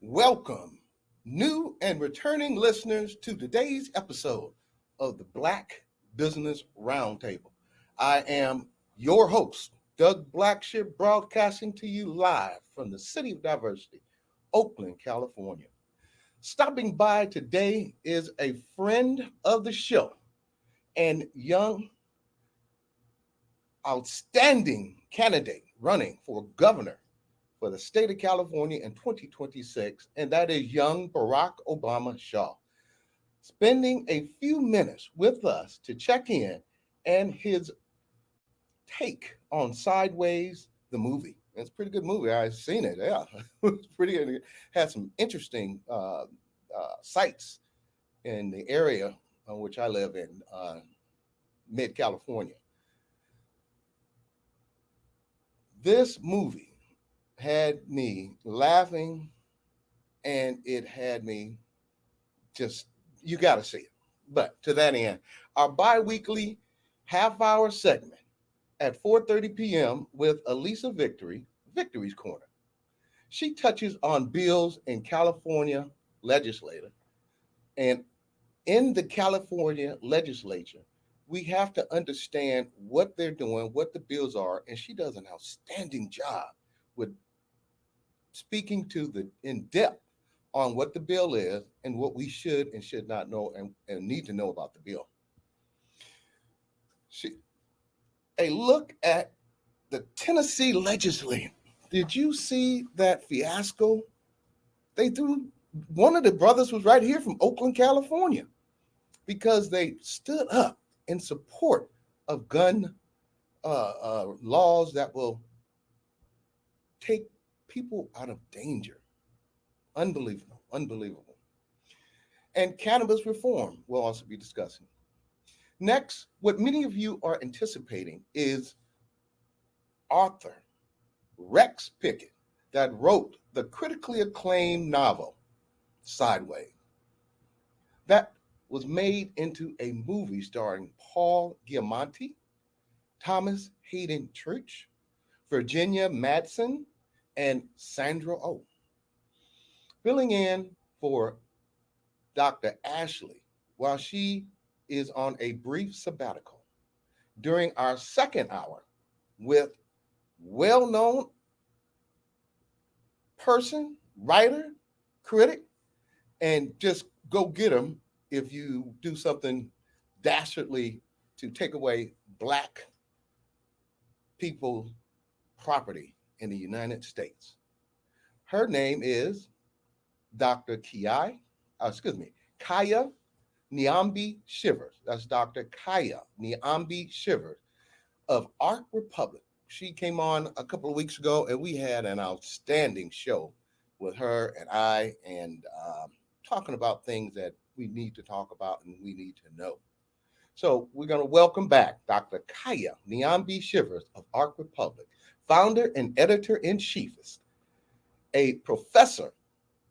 Welcome, new and returning listeners, to today's episode of the Black Business Roundtable. I am your host, Doug Blacksher, broadcasting to you live from the city of Diversity, Oakland, California. Stopping by today is a friend of the show and young, outstanding candidate running for governor for the state of California in 2026, and that is young Barack Obama Shaw, spending a few minutes with us to check in and his take on Sideways, the movie. It's a pretty good movie. I've seen it. Yeah, it's pretty. It had some interesting sites in the area on which I live in, mid California. This movie had me laughing, and it had me just, you got to see it. But to that end, our bi-weekly half-hour segment at 4:30 p.m. with Allyssa Victory, Victory's Corner. She touches on bills in California legislature. And in the California legislature, we have to understand what they're doing, what the bills are, and she does an outstanding job with speaking to the in depth on what the bill is and what we should and should not know and need to know about the bill. A look at the Tennessee legislature. Did you see that fiasco? They threw, one of the brothers was right here from Oakland, California, because they stood up in support of gun laws that will take people out of danger. Unbelievable, unbelievable. And cannabis reform we'll also be discussing. Next, what many of you are anticipating is author Rex Pickett that wrote the critically acclaimed novel Sideways. That was made into a movie starring Paul Giamatti, Thomas Hayden Church, Virginia Madsen, and Sandra Oh. Filling in for Dr. Ashley while she is on a brief sabbatical during our second hour with well-known person, writer, critic, and just go get them if you do something dastardly to take away Black people's property in the United States. Her name is Dr. Kaia Niambi Shivers. That's Dr. Kaia Niambi Shivers of Art Republic. She came on a couple of weeks ago, and we had an outstanding show with her and I, and talking about things that we need to talk about and we need to know. So we're going to welcome back Dr. Kaia Niambi Shivers of Art Republic, founder and editor-in-chieftess, a professor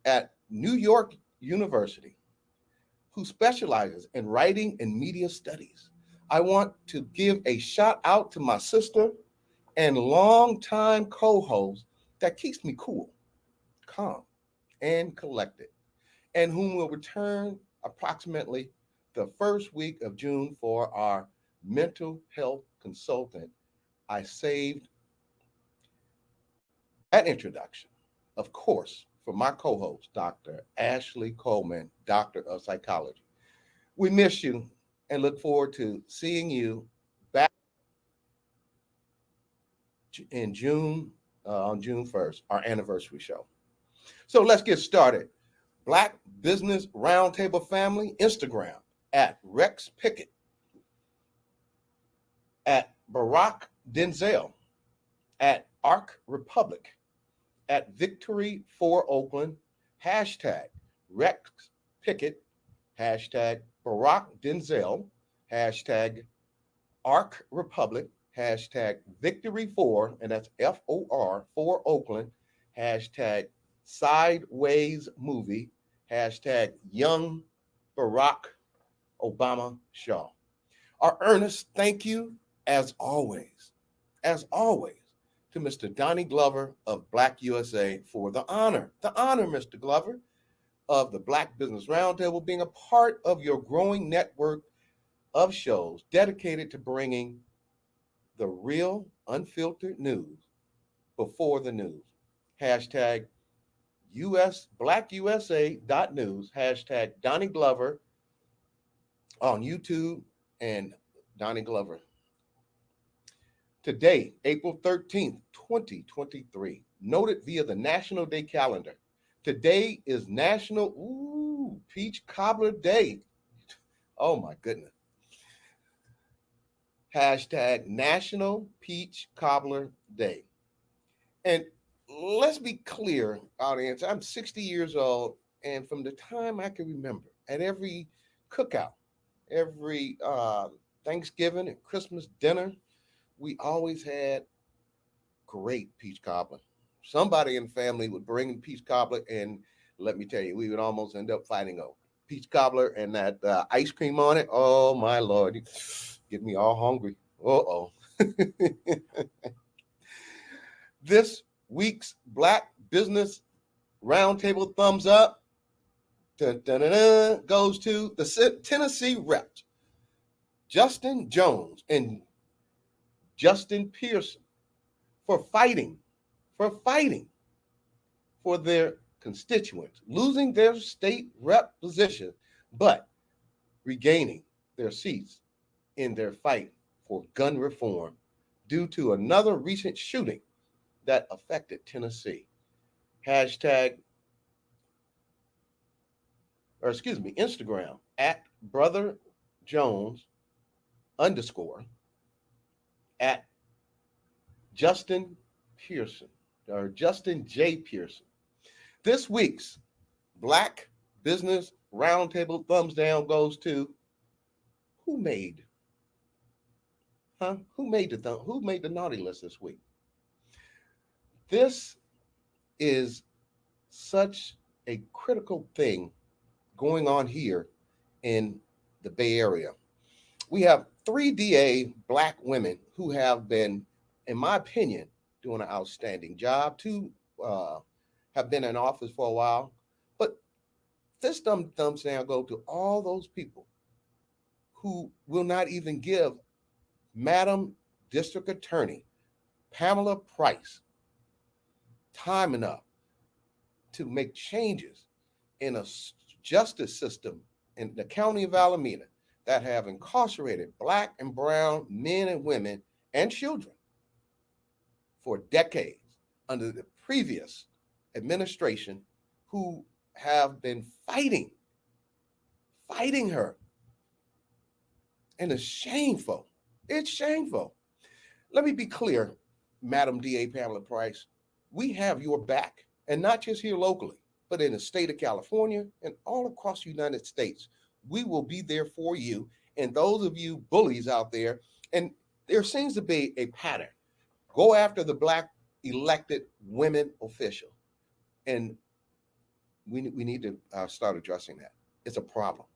at New York University who specializes in writing and media studies. I want to give a shout out to my sister and longtime co-host that keeps me cool, calm, and collected, and whom will return approximately the first week of June for our mental health consultant. I saved that introduction, of course, for my co-host, Dr. Ashley Coleman, Doctor of Psychology. We miss you and look forward to seeing you back in June, on June 1st, our anniversary show. So let's get started. Black Business Roundtable family, Instagram at Rex Pickett, at Barack Denzel, at Arc Republic, at Victory for Oakland, hashtag Rex Pickett, hashtag Barack Denzel, hashtag Arc Republic, hashtag Victory for, and that's FOR, for Oakland, hashtag Sideways Movie, hashtag Young Barack Obama Shaw. Our earnest thank you, as always, to Mr. Donnie Glover of Black USA for the honor, Mr. Glover, of the Black Business Roundtable, being a part of your growing network of shows dedicated to bringing the real, unfiltered news before the news. Hashtag BlackUSA.news, hashtag Donnie Glover on YouTube and Donnie Glover. Today, April 13th, 2023, noted via the National Day calendar. Today is National Peach Cobbler Day. Oh my goodness. Hashtag National Peach Cobbler Day. And let's be clear, audience, I'm 60 years old, and from the time I can remember, at every cookout, every Thanksgiving and Christmas dinner, we always had great peach cobbler. Somebody in the family would bring peach cobbler, and let me tell you, we would almost end up fighting over peach cobbler and that ice cream on it. Oh my Lord, get me all hungry. Uh-oh. This week's Black Business Roundtable thumbs up goes to the Tennessee rep, Justin Jones and Justin Pearson, for fighting for their constituents, losing their state rep position, but regaining their seats in their fight for gun reform due to another recent shooting that affected Tennessee. Instagram at Brother Jones _ at Justin Pearson or Justin J. Pearson. This week's Black Business Roundtable thumbs down goes to who made the naughty list this week? This is such a critical thing going on here in the Bay Area. We have 3 DA Black women who have been, in my opinion, doing an outstanding job. 2 have been in office for a while. But this thumbs down go to all those people who will not even give Madam District Attorney Pamela Price time enough to make changes in a justice system in the county of Alameda that have incarcerated Black and brown men and women and children for decades under the previous administration, who have been fighting her. And it's shameful. It's shameful. Let me be clear, Madam DA Pamela Price, we have your back, and not just here locally, but in the state of California and all across the United States. We will be there for you and those of you bullies out there. And there seems to be a pattern. Go after the Black elected women official. And we need to start addressing that. It's a problem.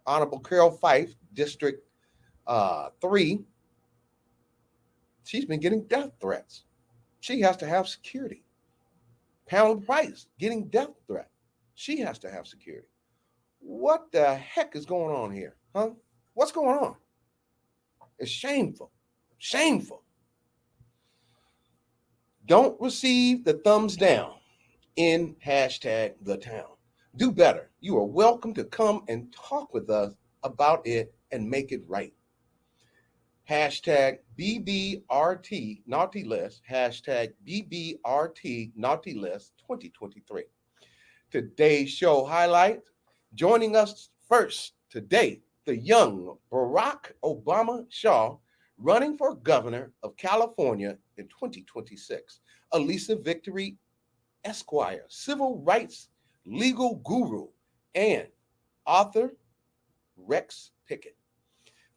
Honorable Carol Fife, District 3, she's been getting death threats. She has to have security. Pamela Price getting death threat. She has to have security. What the heck is going on here? Huh? What's going on? It's shameful. Shameful. Don't receive the thumbs down in hashtag the town. Do better. You are welcome to come and talk with us about it and make it right. Hashtag BBRT Naughty List, hashtag BBRT Naughty List 2023. Today's show highlight, joining us first today, the young Barack Obama Shaw, running for governor of California in 2026. Allyssa Victory Esquire, civil rights legal guru, and author Rex Pickett.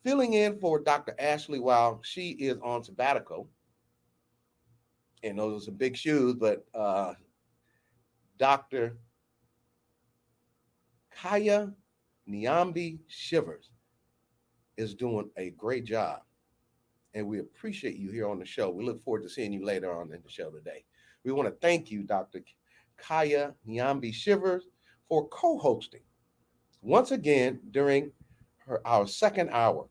Filling in for Dr. Ashley while she is on sabbatical. And those are some big shoes, but Dr. Kaia Niambi Shivers is doing a great job and we appreciate you here on the show. We look forward to seeing you later on in the show today. We want to thank you, Dr. Kaia Niambi Shivers, for co-hosting once again during our second hour.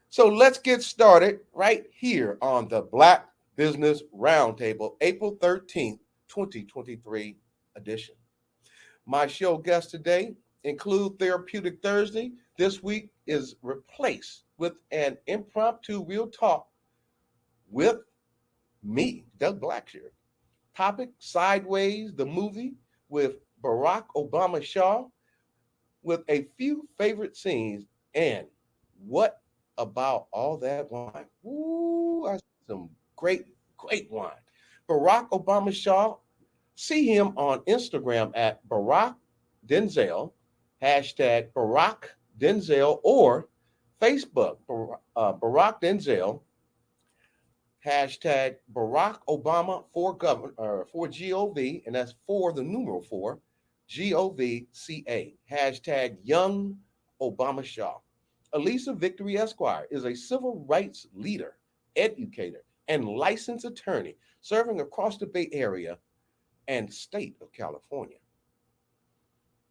So let's get started right here on the Black Business Roundtable, April 13th, 2023 edition. My show guests today include Therapeutic Thursday. This week is replaced with an impromptu real talk with me, Doug Blacksher. Topic, Sideways, the movie with Barack Obama Shaw, with a few favorite scenes, and what about all that wine? Ooh, some great wine. Barack Obama Shaw, see him on Instagram at Barack Denzel, hashtag Barack Denzel, or Facebook, Barack Denzel, hashtag Barack Obama for governor, for GOV, and that's for the numeral 4, GOVCA, hashtag Young Obama Shaw. Allyssa Victory ESQ is a civil rights leader, educator, and licensed attorney serving across the Bay Area and state of California.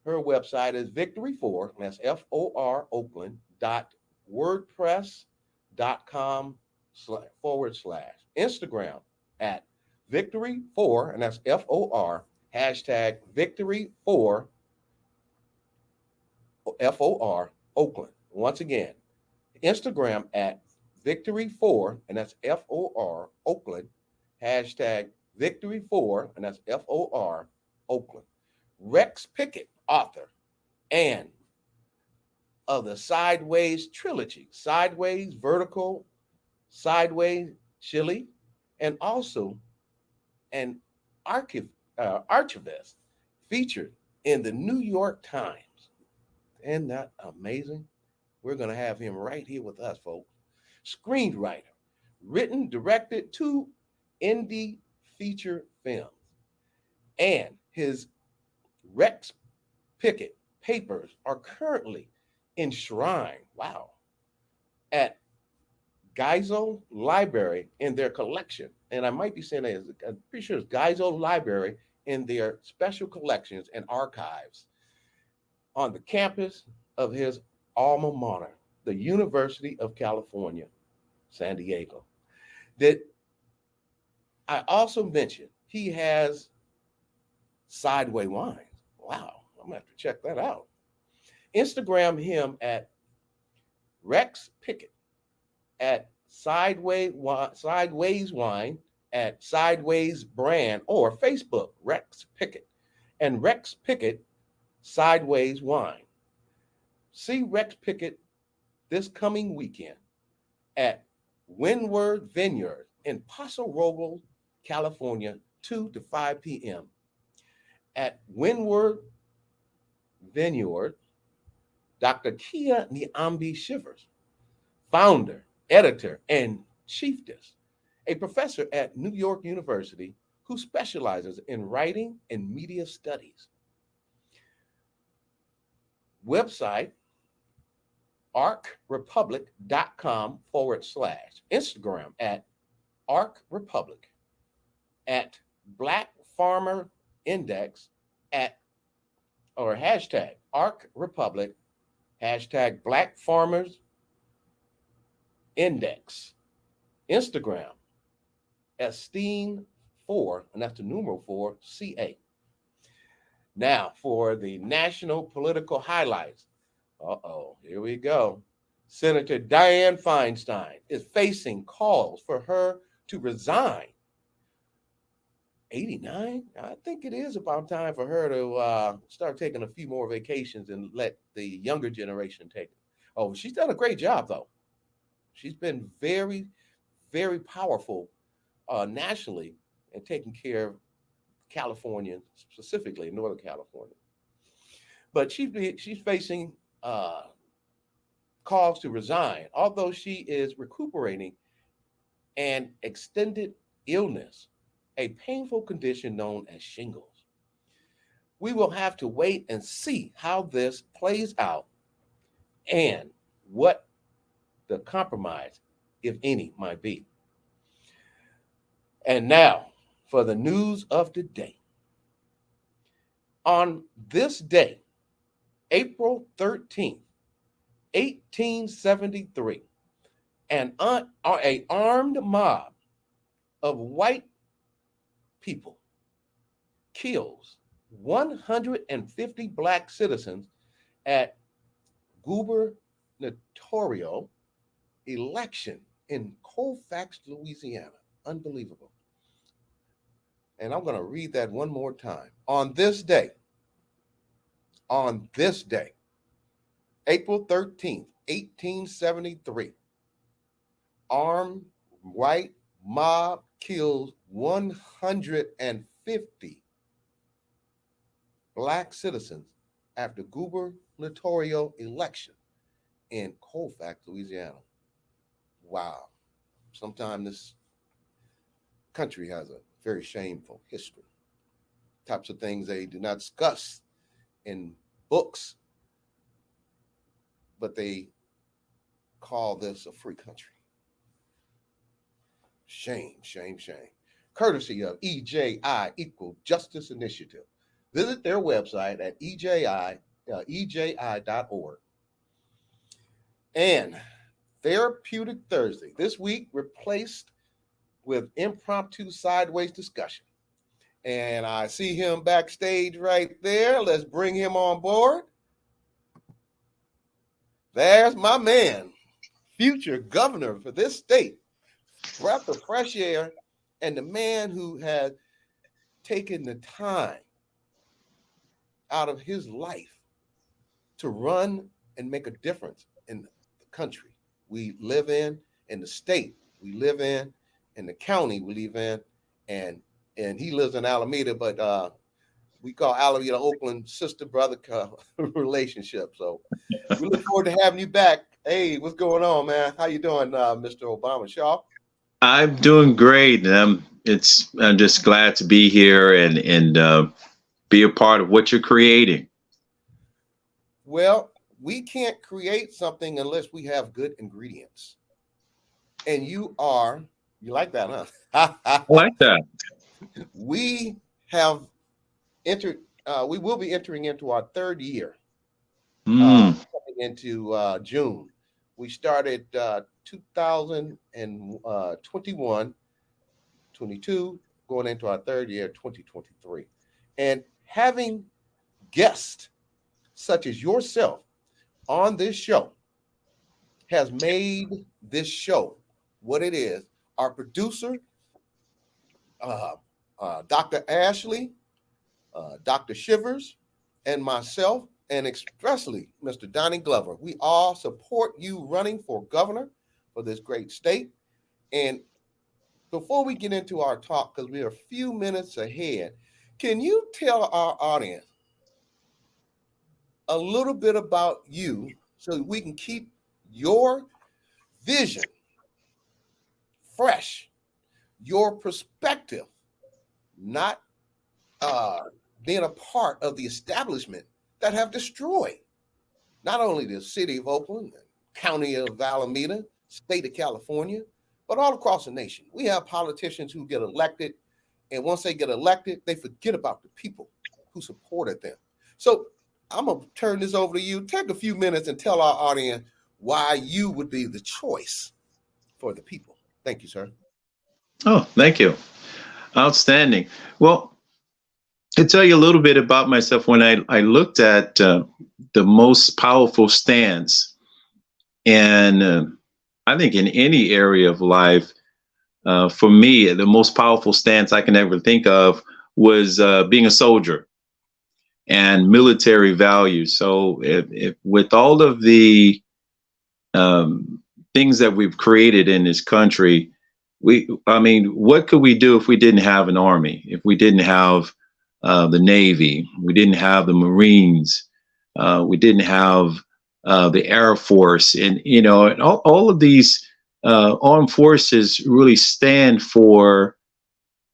Her website is Victory4, that's FOR Oakland.wordpress.com / Instagram at Victory4, and that's FOR, hashtag Victory4 FOR Oakland. Once again, Instagram at Victory4, and that's FOR Oakland, hashtag Victory4, and that's FOR Oakland. Rex Pickett, author, and of the Sideways trilogy, Sideways, Vertical, Sideways, Chili, and also an archivist featured in the New York Times. Isn't that amazing? We're going to have him right here with us, folks. Screenwriter, written, directed 2 indie feature films, and his Rex Pickett papers are currently enshrined, at Geisel Library in their collection. And I might be saying that, I'm pretty sure it's Geisel Library in their special collections and archives on the campus of his alma mater, the University of California, San Diego. That I also mentioned he has Sideway wines. Wow, I'm gonna have to check that out. Instagram him at Rex Pickett, at Sideways Wine, at Sideways Brand, or Facebook, Rex Pickett, and Rex Pickett Sideways Wine. See Rex Pickett this coming weekend at Windward Vineyard in Paso Robles, California, 2 to 5 p.m. At Windward Vineyard, Dr. Kaia Niambi Shivers, founder, editor, and chieftess, a professor at New York University who specializes in writing and media studies. Website, arcrepublic.com / Instagram at arcrepublic, at Black Farmer Index, at or hashtag arcrepublic, hashtag Black Farmers Index. Instagram, Esteem4, and that's the numeral 4, CA. Now for the national political highlights. Here we go. Senator Dianne Feinstein is facing calls for her to resign. 89? I think it is about time for her to start taking a few more vacations and let the younger generation take it. Oh, she's done a great job, though. She's been very, very powerful nationally and taking care of California, specifically Northern California. But she's facing calls to resign, although she is recuperating an extended illness, a painful condition known as shingles. We will have to wait and see how this plays out and what the compromise if any, might be. And now for the news of the day. On this day, April 13th, 1873, an armed mob of white people kills 150 black citizens at gubernatorial election in Colfax, Louisiana. Unbelievable. And I'm going to read that one more time. On this day, April 13th, 1873, armed white mob kills 150 black citizens after gubernatorial election in Colfax, Louisiana. Wow. Sometimes this country has a very shameful history. Types of things they do not discuss in books, but they call this a free country. Shame, shame, shame. Courtesy of EJI Equal Justice Initiative. Visit their website at eji.org. And Therapeutic Thursday this week replaced with impromptu sideways discussion. And I see him backstage right there. Let's bring him on board. There's my man, future governor for this state, breath of fresh air, and the man who has taken the time out of his life to run and make a difference in the country we live in the state we live in the county we live in, and he lives in Alameda, but we call Alameda Oakland sister brother relationship. So we look forward to having you back. Hey, what's going on, man? How you doing, Mr. Obama Shaw? I'm doing great, and I'm just glad to be here and be a part of what you're creating. Well, we can't create something unless we have good ingredients. And you like that, huh? I like that. We have entered, we will be entering into our third year, coming into June. We started 2021, 22, going into our third year, 2023. And having guests such as yourself on this show has made this show what it is. Our producer, Dr. Ashley, Dr. Shivers, and myself, and expressly Mr. Donnie Glover, we all support you running for governor for this great state. And before we get into our talk, because we're a few minutes ahead, can you tell our audience a little bit about you so we can keep your vision fresh, your perspective not being a part of the establishment that have destroyed not only the city of Oakland, county of Alameda, state of California, but all across the nation. We have politicians who get elected, and once they get elected, they forget about the people who supported them. So I'm going to turn this over to you. Take a few minutes and tell our audience why you would be the choice for the people. Thank you, sir. Oh, thank you. Outstanding. Well, to tell you a little bit about myself, when I looked at the most powerful stance, and I think in any area of life, for me, the most powerful stance I can ever think of was being a soldier and military values. So if with all of the things that we've created in this country, what could we do if we didn't have an army, if we didn't have the Navy, we didn't have the Marines, we didn't have the Air Force, and and all of these armed forces really stand for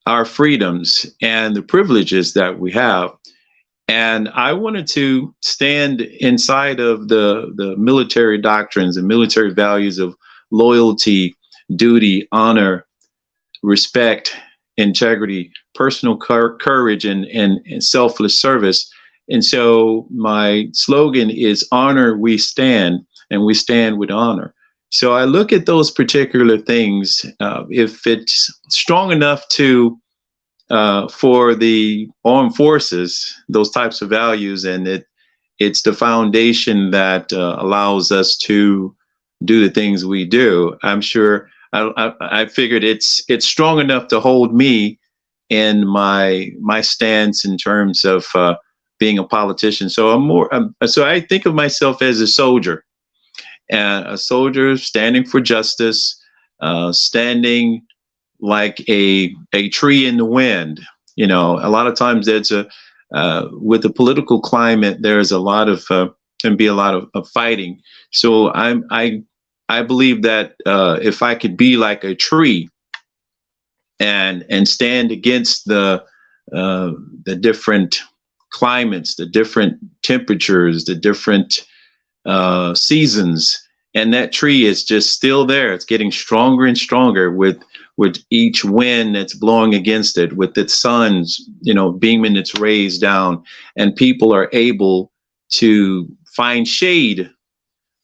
our freedoms and the privileges that we have. And I wanted to stand inside of the military doctrines and military values of loyalty, duty, honor, respect, integrity, personal courage, and selfless service. And so my slogan is honor we stand, and we stand with honor. So I look at those particular things. If it's strong enough to for the armed forces, those types of values, and it's the foundation that allows us to do the things we do. I'm sure I figured it's strong enough to hold me in my stance in terms of being a politician. So so I think of myself as a soldier, and a soldier standing for justice, standing like a tree in the wind. You know, a lot of times there's with the political climate, there's a lot of can be a lot of fighting. So I believe that if I could be like a tree and stand against the different climates, the different temperatures, the different seasons, and that tree is just still there. It's getting stronger and stronger with each wind that's blowing against it, with its sun's, beaming its rays down, and people are able to find shade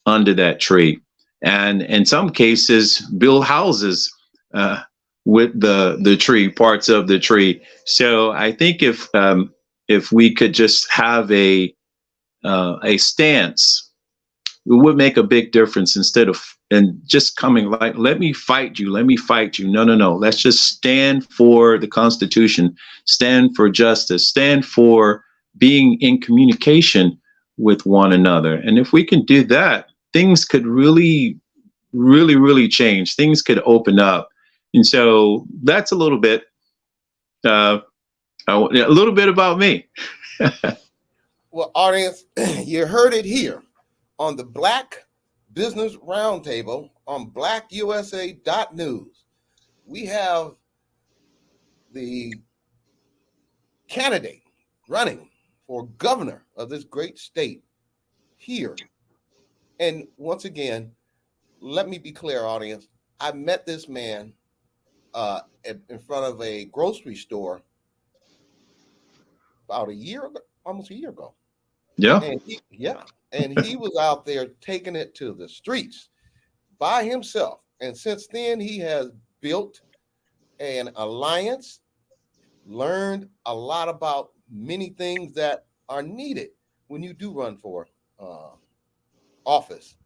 under that tree, and in some cases build houses with the tree, parts of the tree. So I think if we could just have a stance, it would make a big difference, instead of and just coming like, let me fight you. No. Let's just stand for the Constitution, stand for justice, stand for being in communication with one another. And if we can do that, things could really, really, really change. Things could open up. And so that's a little bit about me. Well, audience, you heard it here on the Black Business Roundtable on blackusa.news. We have the candidate running for governor of this great state here. And once again, let me be clear, audience. I met this man in front of a grocery store about almost a year ago. Yeah. And he was out there taking it to the streets by himself. And since then, he has built an alliance, learned a lot about many things that are needed when you do run for office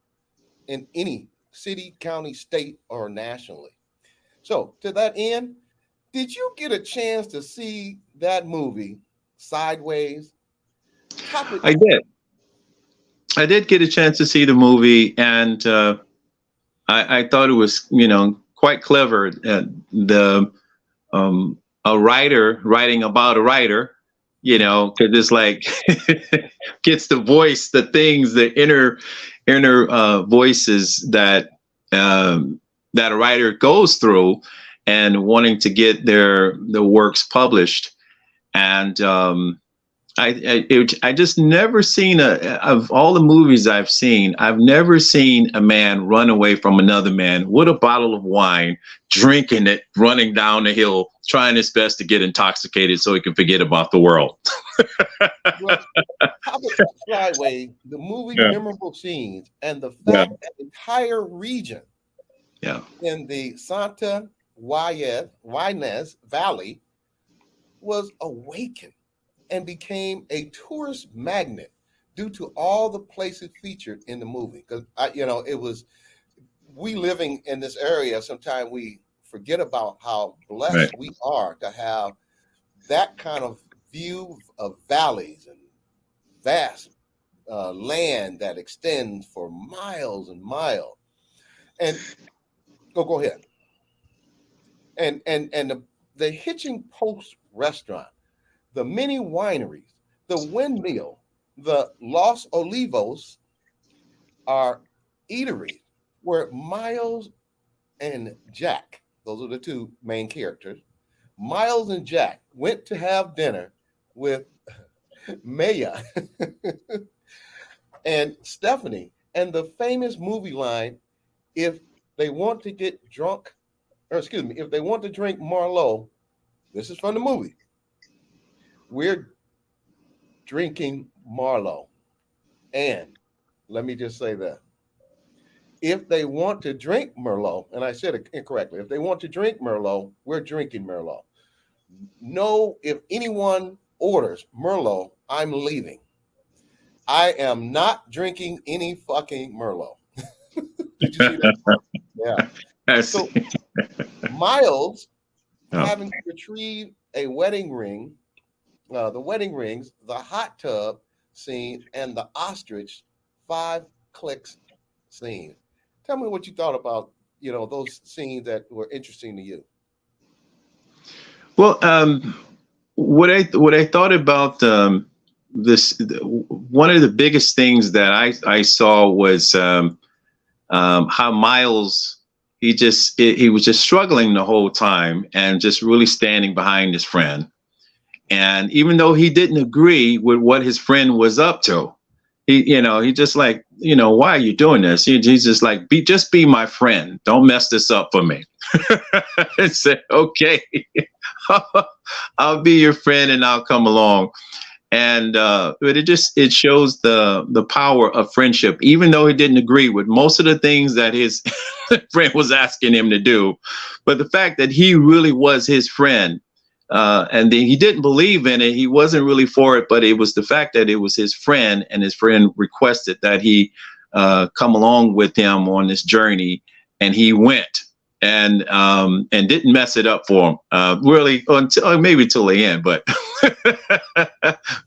in any city, county, state, or nationally. So to that end, did you get a chance to see that movie, Sideways? I did get a chance to see the movie, and I thought it was, quite clever. A writer writing about a writer, because it's like gets to voice the things, the inner voices that that a writer goes through, and wanting to get the works published. And I just never seen of all the movies I've seen, I've never seen a man run away from another man with a bottle of wine, drinking it, running down the hill, trying his best to get intoxicated so he can forget about the world. Well, how about Sideways, the movie memorable scenes, and the fact that the entire region in the Santa Ynez Valley was awakened and became a tourist magnet due to all the places featured in the movie. Because it was, we living in this area, sometimes we forget about how blessed we are to have that kind of view of valleys and vast land that extends for miles and miles. And go ahead. And the Hitching Post restaurant, the many wineries, the windmill, the Los Olivos are eateries where Miles and Jack, those are the two main characters, Miles and Jack went to have dinner with Maya and Stephanie, and the famous movie line, if they want to get drunk, or excuse me, if they want to drink Merlot, this is from the movie. We're drinking Merlot. And let me just say that. If they want to drink Merlot, and I said it incorrectly, if they want to drink Merlot, we're drinking Merlot. No, if anyone orders Merlot, I'm leaving. I am not drinking any fucking Merlot. Did you see that? Yeah. So Miles, having retrieved a wedding ring, the wedding rings, the hot tub scene, and the ostrich 5 clicks scene. Tell me what you thought about, those scenes that were interesting to you. Well, what I thought about this, one of the biggest things that I saw was how Miles, he was just struggling the whole time and just really standing behind his friend. And even though he didn't agree with what his friend was up to, he just like, why are you doing this? He's just like, just be my friend. Don't mess this up for me. I said, okay, I'll be your friend and I'll come along. And but it shows the power of friendship, even though he didn't agree with most of the things that his friend was asking him to do. But the fact that he really was his friend, and then he didn't believe in it. He wasn't really for it, but it was the fact that it was his friend, and his friend requested that he come along with him on this journey, and he went and didn't mess it up for him. Really, maybe till the end, but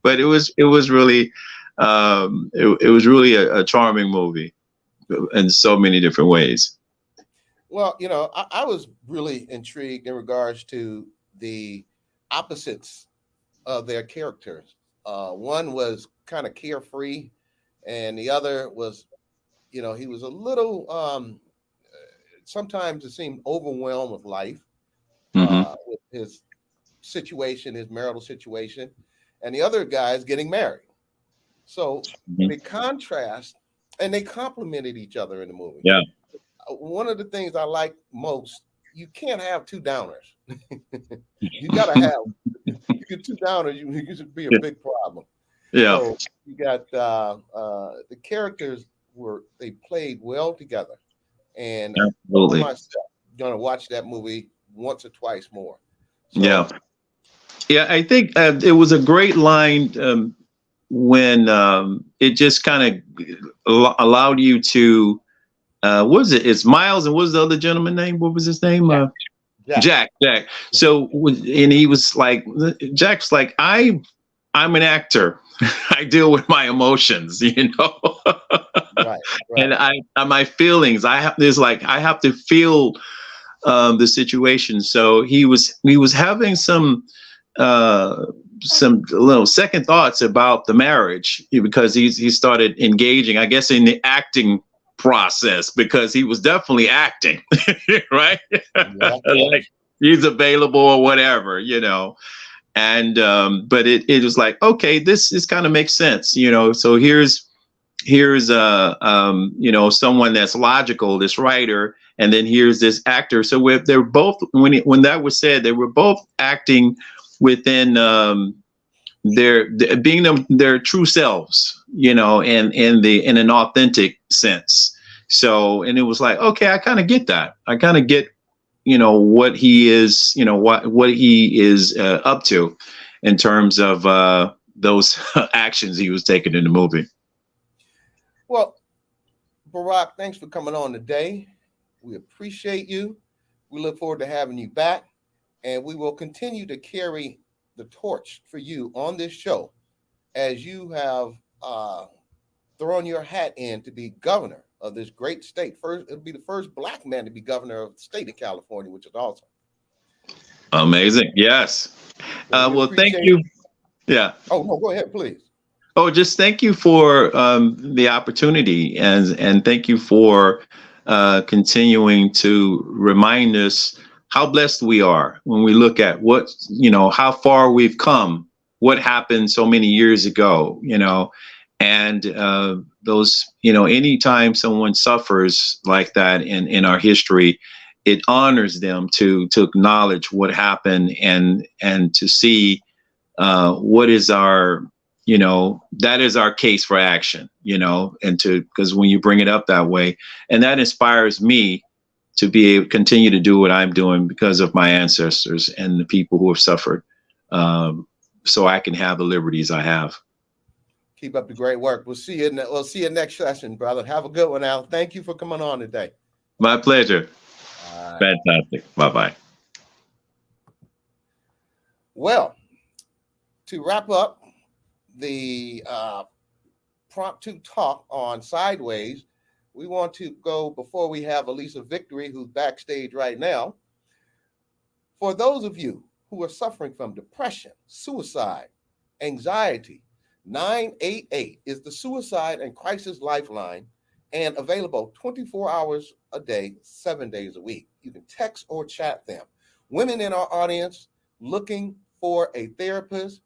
but it was really it was really a charming movie in so many different ways. Well, I was really intrigued in regards to the opposites of their characters. One was kind of carefree, and the other was, he was a little, sometimes it seemed overwhelmed with life, with his situation, his marital situation, and the other guy is getting married. So the contrast, and they complemented each other in the movie. Yeah. One of the things I like most, you can't have two downers. You gotta have, you get two downers, you should be a big problem. Yeah. So you got the characters they played well together, and absolutely, I'm gonna watch that movie once or twice more. So, yeah. I think it was a great line when it just kind of allowed you to. What was it? It's Miles, and what was the other gentleman's name? What was his name? Jack. So, and he was like, Jack's like, I'm an actor. I deal with my emotions, Right. And my feelings. I have to feel the situation. So he was having some little second thoughts about the marriage, because he started engaging, I guess, in the acting process, because he was definitely acting, right? Yeah. Like he's available or whatever, and but it was like, okay, this kind of makes sense, so here's someone that's logical, this writer, and then here's this actor. So they're both, when that was said, they were both acting within their being their true selves, in an authentic sense. So, and it was like, okay, I kind of get that. I kind of get, what he is, what he is up to in terms of those actions he was taking in the movie. Well, Barack, thanks for coming on today. We appreciate you. We look forward to having you back, and we will continue to carry the torch for you on this show as you have thrown your hat in to be governor of this great state. It'll be the first Black man to be governor of the state of California, which is awesome. Amazing. Yes. Well, thank you. Yeah. Oh, no, go ahead, please. Oh, just thank you for the opportunity, and thank you for continuing to remind us how blessed we are when we look at what, how far we've come, what happened so many years ago, and those, anytime someone suffers like that in our history, it honors them to acknowledge what happened and to see what is our, that is our case for action, and because when you bring it up that way, and that inspires me to be able to continue to do what I'm doing because of my ancestors and the people who have suffered, so I can have the liberties I have. Keep up the great work. We'll see you next session, brother. Have a good one, Al. Thank you for coming on today. My pleasure. Right. Fantastic. Bye-bye. Well, to wrap up the impromptu talk on Sideways, we want to go, before we have Allyssa Victory, who's backstage right now. For those of you who are suffering from depression, suicide, anxiety, 988 is the suicide and crisis lifeline, and available 24 hours a day, 7 days a week. You can text or chat them. Women in our audience looking for a therapist,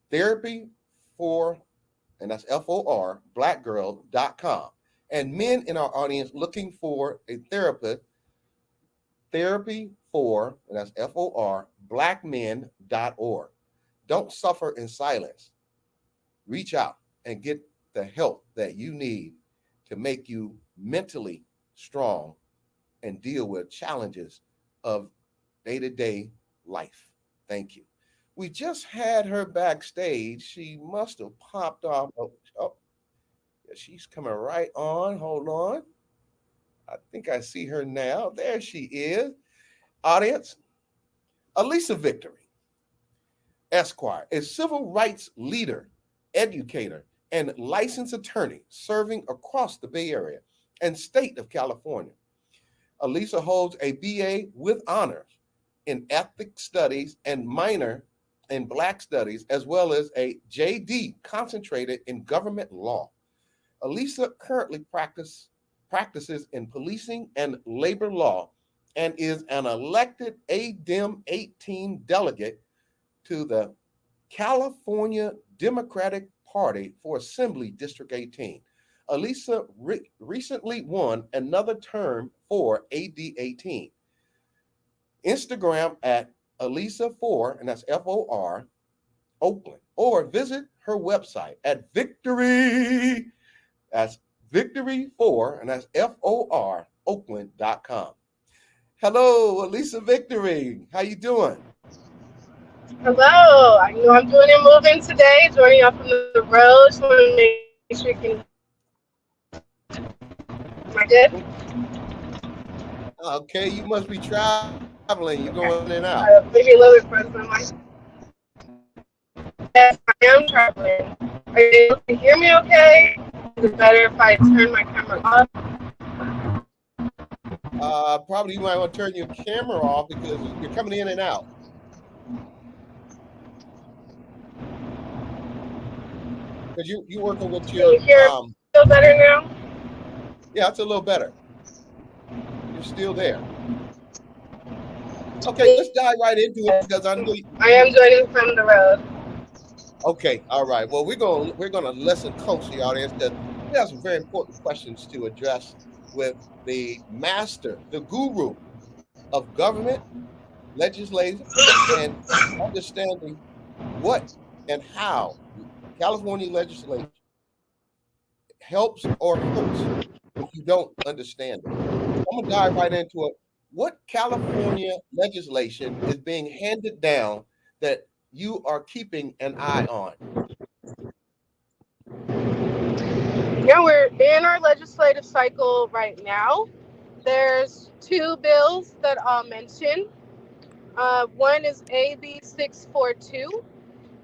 therapy for, and that's FOR, blackgirl.com. And men in our audience looking for a therapist, therapy for, and that's FOR, blackmen.org. Don't suffer in silence. Reach out and get the help that you need to make you mentally strong and deal with challenges of day-to-day life. Thank you. We just had her backstage. She must have popped off. Oh, she's coming right on. Hold on. I think I see her now. There she is. Audience, Allyssa Victory, Esquire, a civil rights leader, educator, and licensed attorney serving across the Bay Area and state of California. Allyssa holds a BA with honors in ethnic studies and minor in Black studies, as well as a JD concentrated in government law. Allyssa currently practices in policing and labor law and is an elected ADEM 18 delegate to the California Democratic Party for Assembly District 18. Allyssa recently won another term for AD 18. Instagram at Allyssa4, and that's FOR, Oakland, or visit her website at Victory, that's Victory4, and that's FOR, Oakland.com. Hello, Allyssa Victory. How you doing? Hello. I'm doing a move-in today, joining you from the road. Just want to make sure you can. Am I good? Okay, you must be traveling. You're going in and out. Maybe a little bit further than mine. Yes, I am traveling. Are you able to hear me okay? Is it better if I turn my camera off? Probably you might want to turn your camera off because you're coming in and out. Because you're working with your. Can you hear feel better now? Yeah, it's a little better. You're still there. Okay, let's dive right into it because I know I am joining from the road. Okay, all right. Well, we're gonna listen closely, audience, because we have some very important questions to address with the master, the guru of government, legislation, and understanding what and how California legislation helps or hurts if you don't understand it. I'm gonna dive right into it. What California legislation is being handed down that you are keeping an eye on? Yeah, we're in our legislative cycle right now. There's two bills that I'll mention. One is AB 642.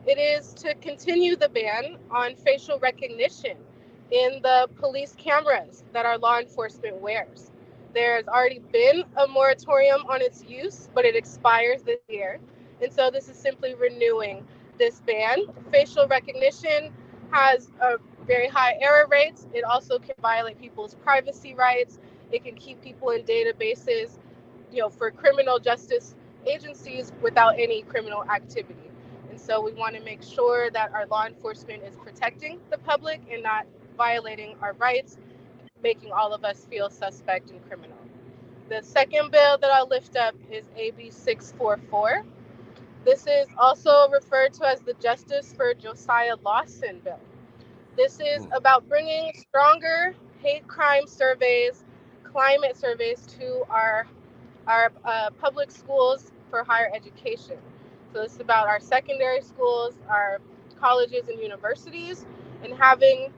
It is to continue the ban on facial recognition in the police cameras that our law enforcement wears. There's already been a moratorium on its use, but it expires this year. And so this is simply renewing this ban. Facial recognition has a very high error rates. It also can violate people's privacy rights. It can keep people in databases, for criminal justice agencies without any criminal activity. And so we want to make sure that our law enforcement is protecting the public and not violating our rights, making all of us feel suspect and criminal. The second bill that I'll lift up is AB 644. This is also referred to as the Justice for Josiah Lawson bill. This is about bringing stronger hate crime surveys, climate surveys to our public schools for higher education. So this is about our secondary schools, our colleges and universities, and having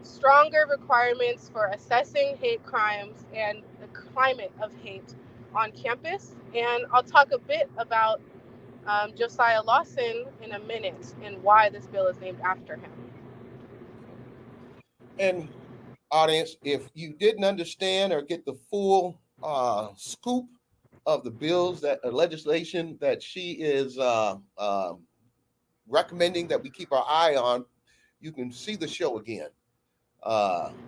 stronger requirements for assessing hate crimes and the climate of hate on campus. And I'll talk a bit about Josiah Lawson in a minute and why this bill is named after him. And audience, if you didn't understand or get the full scoop of the bills that legislation that she is recommending that we keep our eye on, you can see the show again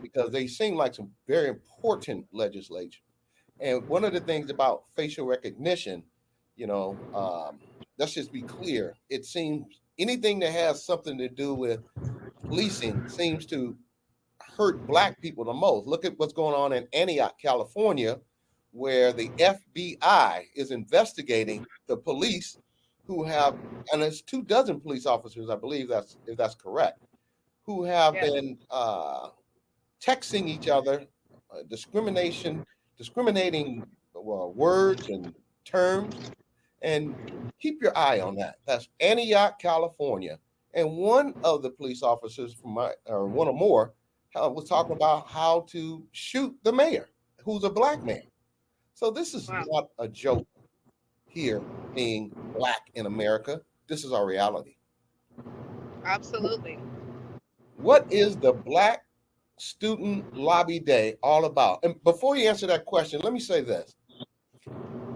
because they seem like some very important legislation. And one of the things about facial recognition, let's just be clear. It seems anything that has something to do with policing seems to hurt Black people the most. Look at what's going on in Antioch, California, where the FBI is investigating the police who have, and it's 24 police officers, I believe if that's correct, who have been texting each other, discriminating words and terms. And keep your eye on that. That's Antioch, California. And one of the police officers one or more, was talking about how to shoot the mayor, who's a Black man. So this is not a joke here, being Black in America. This is our reality. Absolutely. What is the Black Student Lobby Day all about? And before you answer that question, let me say this.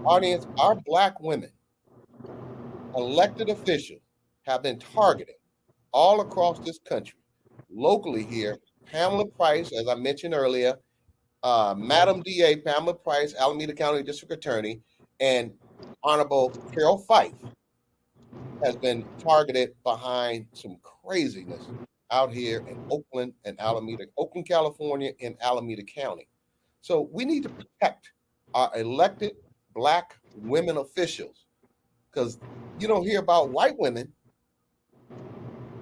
Audience, our Black women, elected officials, have been targeted all across this country. Locally here, Pamela Price, as I mentioned earlier, Madam DA Pamela Price, Alameda County District Attorney, and Honorable Carol Fife has been targeted behind some craziness out here in Oakland, California, and Alameda County. So we need to protect our elected Black women officials, because you don't hear about white women.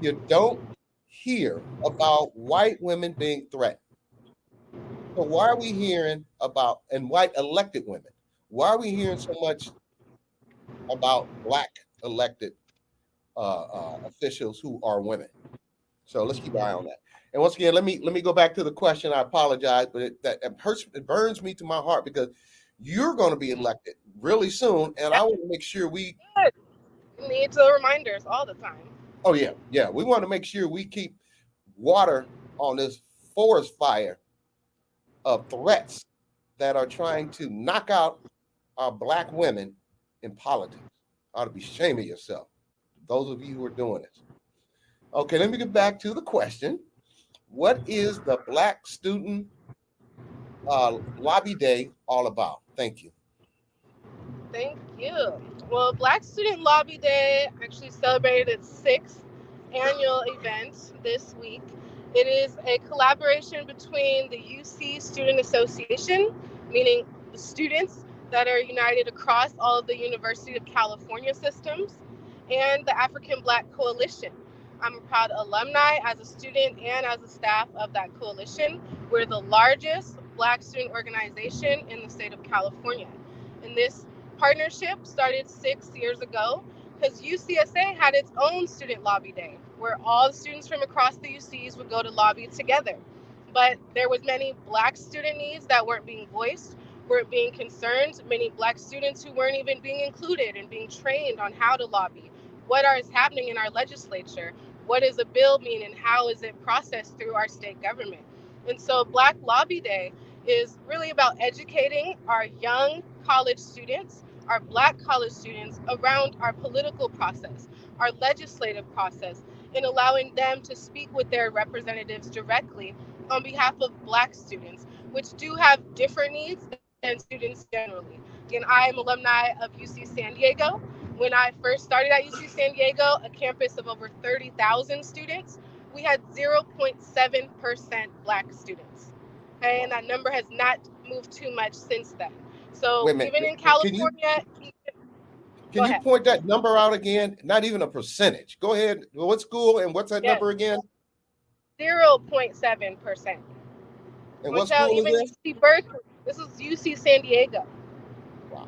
You don't hear about white women being threatened. So why are we hearing about, and white elected women, why are we hearing so much about Black elected officials who are women? So let's keep an eye on that. And once again, let me go back to the question. I apologize, but it burns me to my heart, because you're going to be elected really soon, and I want to make sure we need the reminders all the time. Oh yeah. We want to make sure we keep water on this forest fire of threats that are trying to knock out our Black women in politics. Ought to be ashamed of yourself, those of you who are doing this. Okay, let me get back to the question. What is the Black Student Lobby Day all about? Thank you. Thank you. Well, Black Student Lobby Day actually celebrated its 6th annual event this week. It is a collaboration between the UC Student Association, meaning the students that are united across all of the University of California systems, and the African Black Coalition. I'm a proud alumni as a student and as a staff of that coalition. We're the largest Black student organization in the state of California. And this partnership started 6 years ago because UCSA had its own student lobby day where all the students from across the UCs would go to lobby together. But there was many Black student needs that weren't being voiced, weren't being concerned, many Black students who weren't even being included and being trained on how to lobby. What is happening in our legislature? What does a bill mean, and how is it processed through our state government? And so Black Lobby Day is really about educating our young college students, our Black college students, around our political process, our legislative process, and allowing them to speak with their representatives directly on behalf of Black students, which do have different needs than students generally. Again, I am alumni of UC San Diego. When I first started at UC San Diego, a campus of over 30,000 students, we had 0.7% Black students. Okay, and that number has not moved too much since then. So Wait a minute. even in Can you California, can you point that number out again? Not even a percentage. Go ahead. What school and what's that number again? 0.7%. And what school even is this? UC Berkeley. This is UC San Diego. Wow.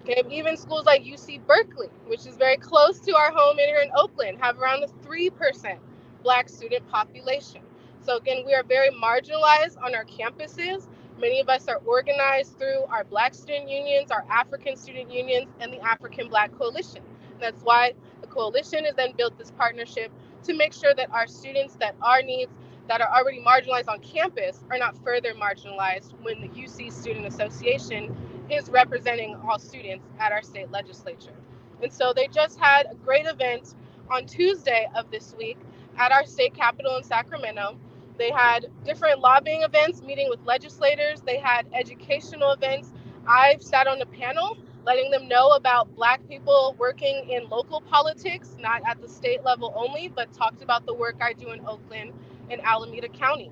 Okay, even schools like UC Berkeley, which is very close to our home here in Oakland, have around a 3% Black student population. So again, we are very marginalized on our campuses. Many of us are organized through our Black student unions, our African student unions, and the African Black Coalition. And that's why the coalition has then built this partnership to make sure that our students that our needs that are already marginalized on campus are not further marginalized when the UC Student Association is representing all students at our state legislature. And so they just had a great event on Tuesday of this week at our state capitol in Sacramento. They had different lobbying events, meeting with legislators. They had educational events. I've sat on a panel letting them know about Black people working in local politics, not at the state level only, but talked about the work I do in Oakland and Alameda County.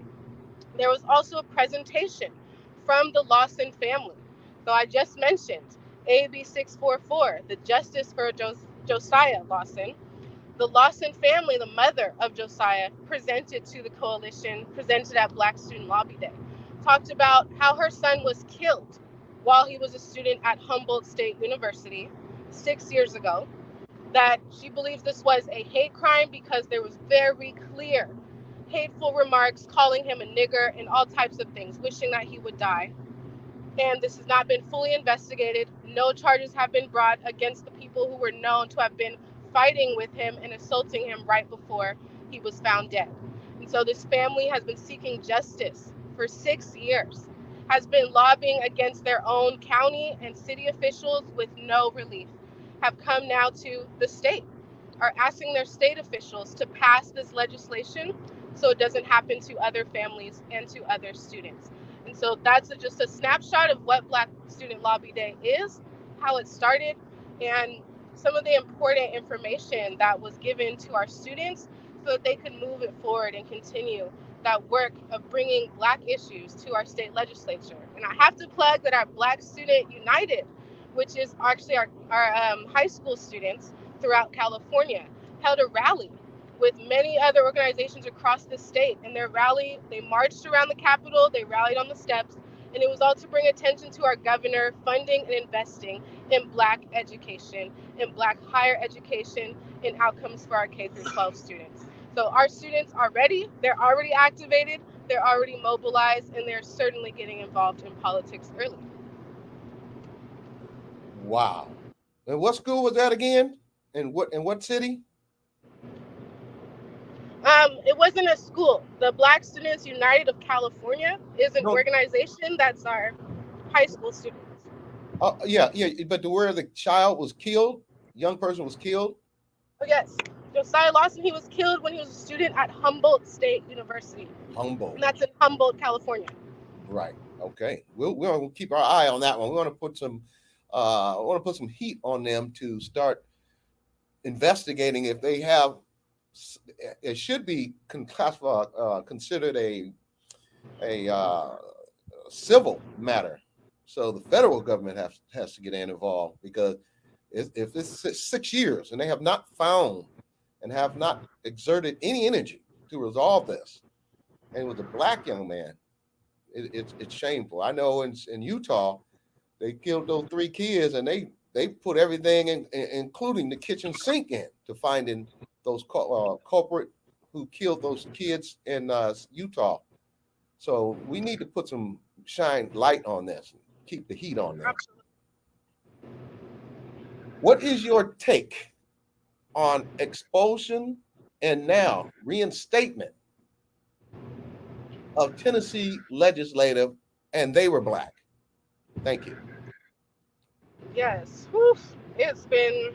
There was also a presentation from the Lawson family. So I just mentioned AB 644, the Justice for Josiah Lawson. The Lawson family, the mother of Josiah, presented to the coalition, presented at Black Student Lobby Day, talked about how her son was killed while he was a student at Humboldt State University 6 years ago, that she believes this was a hate crime because there was very clear hateful remarks, calling him a nigger and all types of things, wishing that he would die. And this has not been fully investigated. No charges have been brought against the people who were known to have been fighting with him and assaulting him right before he was found dead. And so this family has been seeking justice for 6 years, has been lobbying against their own county and city officials with no relief, have come now to the state, are asking their state officials to pass this legislation so it doesn't happen to other families and to other students. And so that's just a snapshot of what Black Student Lobby Day is, how it started, and some of the important information that was given to our students so that they could move it forward and continue that work of bringing Black issues to our state legislature. And I have to plug that our Black Student United, which is actually our high school students throughout California, held a rally with many other organizations across the state. And their rally, they marched around the Capitol, they rallied on the steps, and it was all to bring attention to our governor funding and investing in Black education, in Black higher education, and outcomes for our K-12 students. So our students are ready, they're already activated, they're already mobilized, and they're certainly getting involved in politics early. Wow. And what school was that again? And what city? It wasn't a school. The Black Students United of California is an organization that's our high school students. Yeah, but where the child was killed, young person was killed? Oh, yes. Josiah Lawson, he was killed when he was a student at Humboldt State University. Humboldt. And that's in Humboldt, California. Right. Okay. We'll keep our eye on that one. We want to put some heat on them to start investigating if they have. It should be considered a civil matter. So the federal government has to get involved, because if this is 6 years and they have not found and have not exerted any energy to resolve this, and it was a Black young man, it's shameful. I know in Utah, they killed those 3 kids, and they put everything in, including the kitchen sink, in to finding those culprit who killed those kids in Utah. So we need to put some shine light on this, keep the heat on them. What is your take on expulsion and now reinstatement of Tennessee legislative, and they were Black? Thank you. Yes. It's been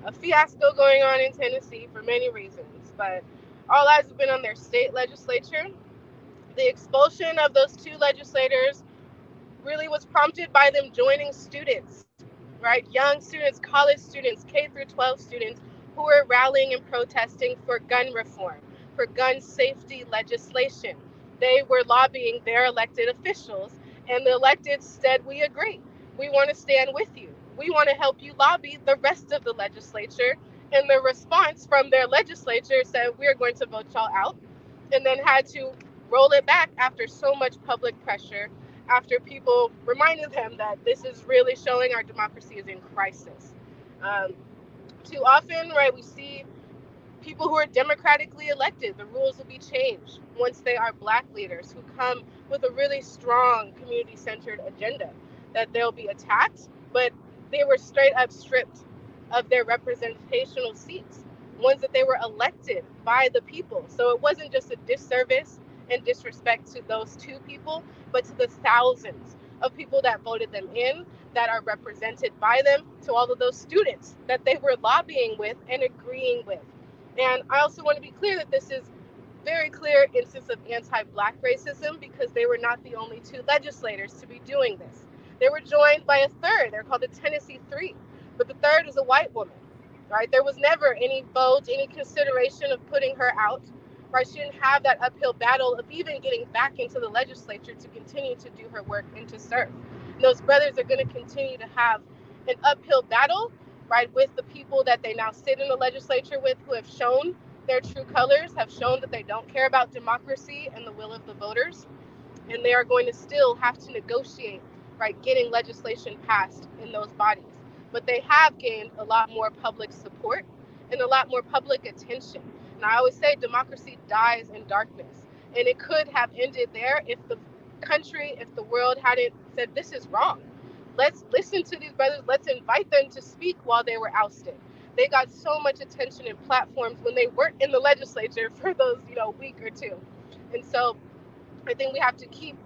a fiasco going on in Tennessee for many reasons, but all eyes have been on their state legislature. The expulsion of those 2 legislators really was prompted by them joining students, right? Young students, college students, K-12 students who were rallying and protesting for gun reform. for gun safety legislation. They were lobbying their elected officials, and the electeds said, we agree. We want to stand with you. We want to help you lobby the rest of the legislature. And the response from their legislature said, we're going to vote y'all out, and then had to roll it back after so much public pressure, after people reminded them that this is really showing our democracy is in crisis. Too often, right, we see people who are democratically elected, the rules will be changed once they are Black leaders who come with a really strong community-centered agenda, that they'll be attacked, but they were straight up stripped of their representational seats, ones that they were elected by the people. So it wasn't just a disservice and disrespect to those two people, but to the thousands of people that voted them in, that are represented by them, to all of those students that they were lobbying with and agreeing with. And I also want to be clear that this is very clear instance of anti-Black racism, because they were not the only two legislators to be doing this. They were joined by a third. They're called the Tennessee Three, but the third is a white woman, right? There was never any vote, any consideration of putting her out, right? She didn't have that uphill battle of even getting back into the legislature to continue to do her work and to serve. And those brothers are going to continue to have an uphill battle, right, with the people that they now sit in the legislature with, who have shown their true colors, have shown that they don't care about democracy and the will of the voters. And they are going to still have to negotiate, right, getting legislation passed in those bodies. But they have gained a lot more public support and a lot more public attention. And I always say democracy dies in darkness. And it could have ended there if the country, if the world hadn't said, this is wrong. Let's listen to these brothers. Let's invite them to speak while they were ousted. They got so much attention and platforms when they weren't in the legislature for those, week or two. And so I think we have to keep,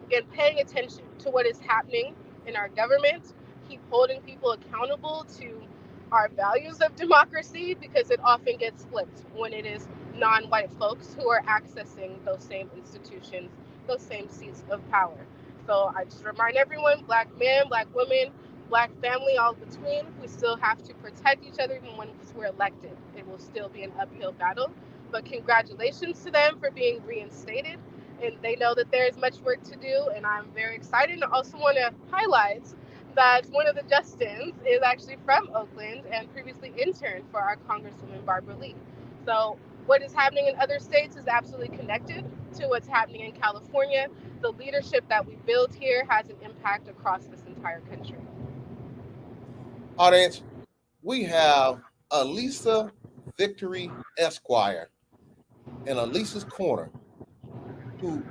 again, paying attention to what is happening in our government, keep holding people accountable to our values of democracy, because it often gets flipped when it is non-white folks who are accessing those same institutions, those same seats of power. So I just remind everyone, Black men, Black women, Black family, all between, we still have to protect each other even once we're elected. It will still be an uphill battle, but congratulations to them for being reinstated. And they know that there is much work to do, and I'm very excited. And I also want to highlight that one of the Justins is actually from Oakland and previously interned for our Congresswoman Barbara Lee. So what is happening in other states is absolutely connected to what's happening in California. The leadership that we build here has an impact across this entire country. Audience, we have Allyssa Victory Esquire in Alyssa's Corner, who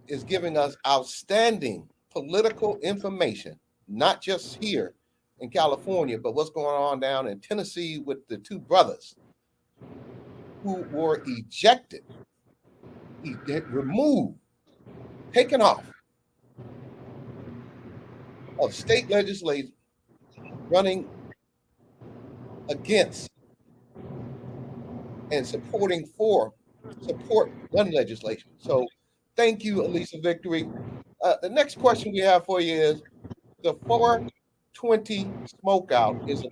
is giving us outstanding political information, not just here in California, but what's going on down in Tennessee with the two brothers who were ejected, removed, taken off of state legislation running against and support gun legislation. So thank you, Allyssa Victory. The next question we have for you is, the 420 smokeout is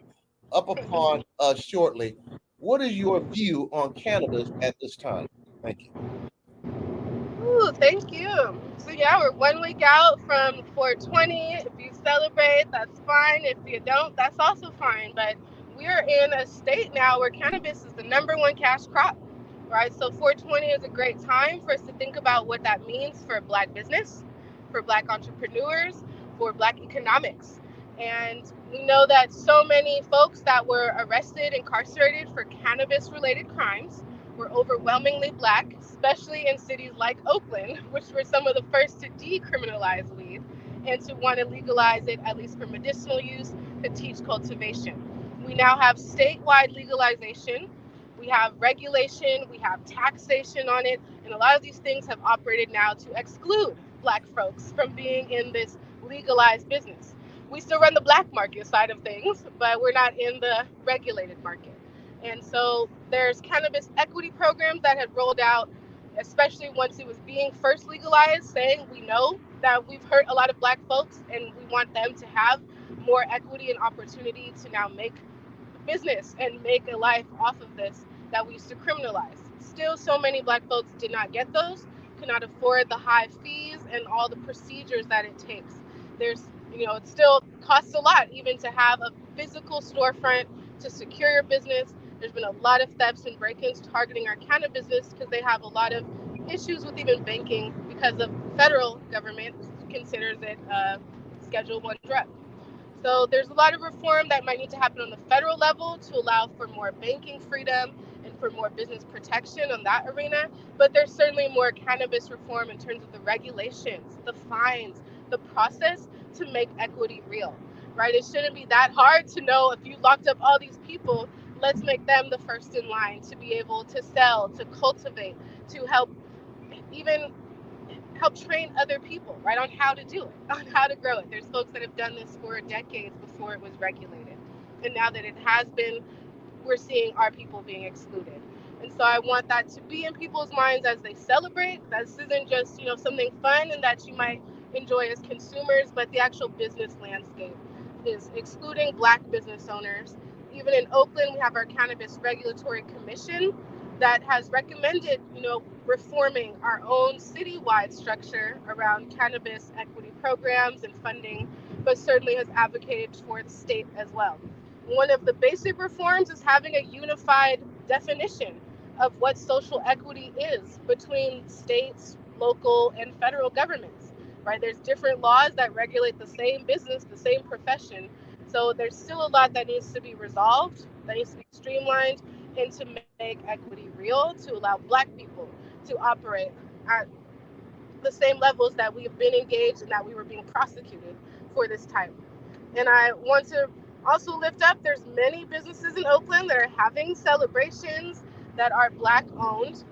up upon us shortly. What is your view on cannabis at this time? Thank you. Ooh, thank you. So yeah, we're 1 week out from 420. If you celebrate, that's fine. If you don't, that's also fine. But we're in a state now where cannabis is the #1 cash crop, right? So 420 is a great time for us to think about what that means for Black business, for Black entrepreneurs, for Black economics. And we know that so many folks that were arrested, incarcerated for cannabis-related crimes were overwhelmingly Black, especially in cities like Oakland, which were some of the first to decriminalize weed and to want to legalize it, at least for medicinal use, to teach cultivation. We now have statewide legalization, we have regulation, we have taxation on it, and a lot of these things have operated now to exclude Black folks from being in this legalized business. We still run the black market side of things, but we're not in the regulated market. And so there's cannabis equity programs that had rolled out, especially once it was being first legalized, saying we know that we've hurt a lot of Black folks and we want them to have more equity and opportunity to now make business and make a life off of this that we used to criminalize. still so many Black folks did not get those, cannot afford the high fees and all the procedures that it takes. There's, it still costs a lot even to have a physical storefront to secure your business. There's been a lot of thefts and break-ins targeting our cannabis business because they have a lot of issues with even banking because the federal government considers it a Schedule 1 drug. So there's a lot of reform that might need to happen on the federal level to allow for more banking freedom and for more business protection on that arena. But there's certainly more cannabis reform in terms of the regulations, the fines, the process to make equity real, right? It shouldn't be that hard to know if you locked up all these people, let's make them the first in line to be able to sell, to cultivate, to help train other people, right, on how to do it, on how to grow it. There's folks that have done this for decades before it was regulated. And now that it has been, we're seeing our people being excluded. And so I want that to be in people's minds as they celebrate. This isn't just, something fun and that you might enjoy as consumers, but the actual business landscape is excluding Black business owners. Even in Oakland, we have our Cannabis Regulatory Commission that has recommended, reforming our own citywide structure around cannabis equity programs and funding, but certainly has advocated for the state as well. One of the basic reforms is having a unified definition of what social equity is between states, local, and federal governments, right? There's different laws that regulate the same business, the same profession. So there's still a lot that needs to be resolved, that needs to be streamlined, and to make equity real, to allow Black people to operate at the same levels that we have been engaged and that we were being prosecuted for this time. And I want to also lift up, there's many businesses in Oakland that are having celebrations that are Black owned,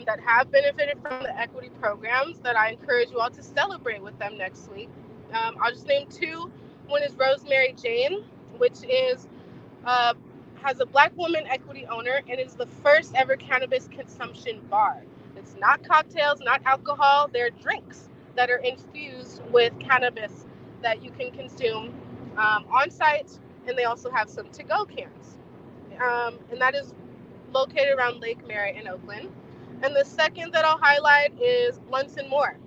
that have benefited from the equity programs that I encourage you all to celebrate with them next week. I'll just name two. One is Rosemary Jane, which is has a Black woman equity owner and is the first ever cannabis consumption bar. It's not cocktails, not alcohol, they're drinks that are infused with cannabis that you can consume on site, and they also have some to-go cans. And that is located around Lake Merritt in Oakland. And the second that I'll highlight is Blunts and More.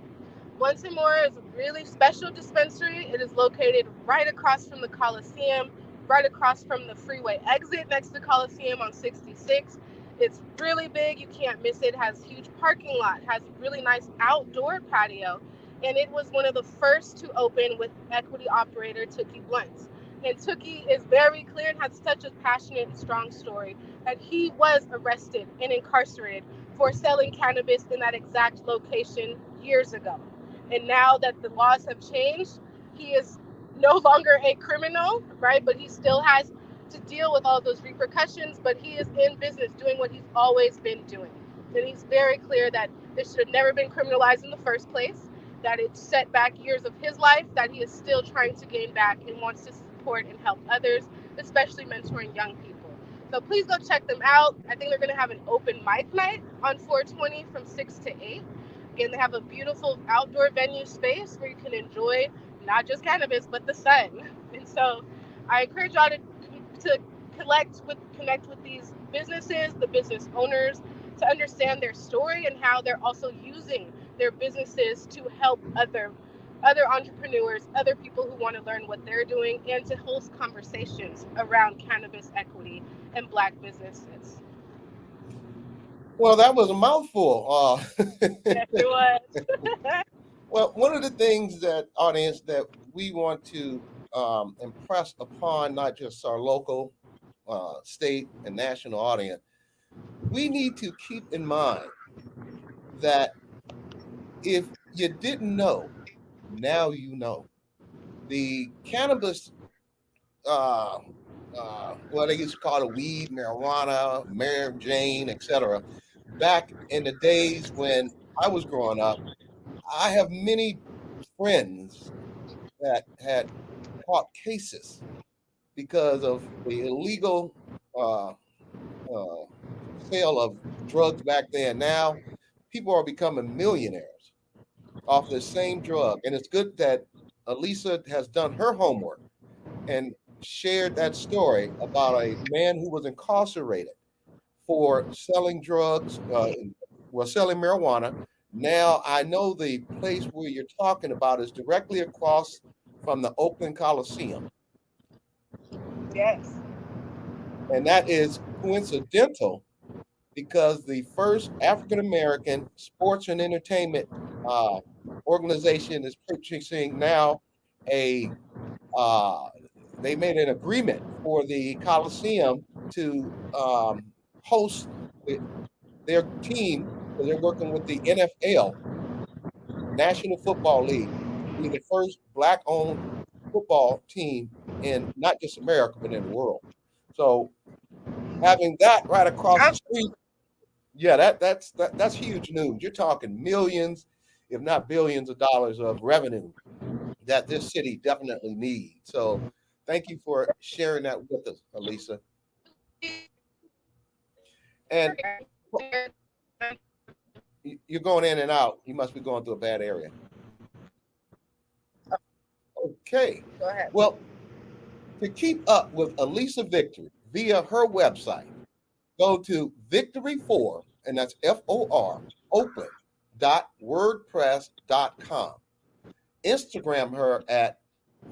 Blunts and More is a really special dispensary. It is located right across from the Coliseum, right across from the freeway exit next to the Coliseum on 66. It's really big. You can't miss it. It has huge parking lot, has a really nice outdoor patio. And it was one of the first to open with equity operator Tookie Blunts. And Tookie is very clear and has such a passionate and strong story that he was arrested and incarcerated for selling cannabis in that exact location years ago. And now that the laws have changed, he is no longer a criminal, right? But he still has to deal with all those repercussions, but he is in business doing what he's always been doing. And he's very clear that this should have never been criminalized in the first place, that it set back years of his life, that he is still trying to gain back and wants to support and help others, especially mentoring young people. So please go check them out. I think they're going to have an open mic night on 420 from 6 to 8. Again, they have a beautiful outdoor venue space where you can enjoy not just cannabis, but the sun. And so I encourage y'all to connect with these businesses, the business owners, to understand their story and how they're also using their businesses to help other entrepreneurs, other people who want to learn what they're doing, and to host conversations around cannabis equity and Black businesses. Well, that was a mouthful. Yes, it was. Well, one of the things that, audience, that we want to impress upon not just our local, state, and national audience, we need to keep in mind that if you didn't know, now you know. The cannabis, well, they used to call it weed, marijuana, Mary Jane, etc. Back in the days when I was growing up, I have many friends that had caught cases because of the illegal sale of drugs back then. Now, people are becoming millionaires off the same drug. And it's good that Allyssa has done her homework and shared that story about a man who was incarcerated for selling drugs, selling marijuana. Now, I know the place where you're talking about is directly across from the Oakland Coliseum. Yes. And that is coincidental because the first African-American sports and entertainment organization is purchasing now they made an agreement for the Coliseum to host their team. So they're working with the NFL, National Football League, to be the first Black-owned football team in not just America, but in the world. So having that right across the street, yeah, that's huge news. You're talking millions, if not billions of dollars of revenue that this city definitely needs. So thank you for sharing that with us, Allyssa. And you're going in and out. You must be going through a bad area. Okay. Go ahead. Well, to keep up with Allyssa Victory via her website, go to Victory4, and that's FOR, Oakland.wordpress.com. Instagram her at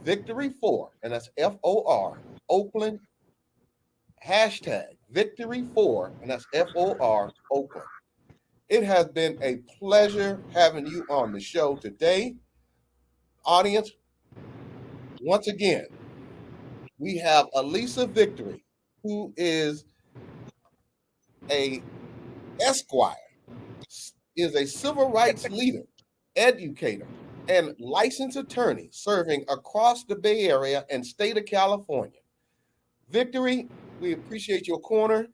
Victory4, and that's FOR, Oakland, hashtag Victory4, and that's FOR, Oakland. It has been a pleasure having you on the show today. Audience, once again, we have Allyssa Victory, who is a Esquire, is a civil rights leader, educator, and licensed attorney serving across the Bay Area and state of California. Victory, we appreciate your corner.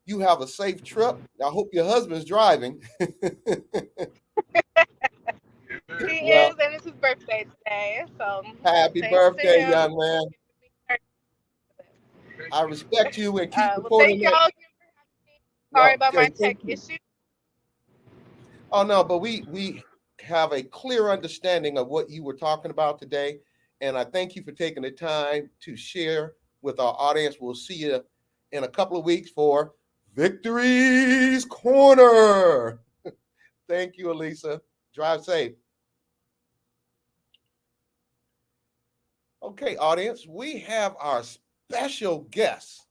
You have a safe trip. I hope your husband's driving. He is, and it's his birthday today. So happy birthday, young man. I respect you and keep supporting thank y'all again for having me. Sorry about my tech issue. Oh no, but we have a clear understanding of what you were talking about today, and I thank you for taking the time to share with our audience. We'll see you in a couple of weeks for Victory's Corner. Thank you, Allyssa. Drive safe. Okay, audience, we have our special guest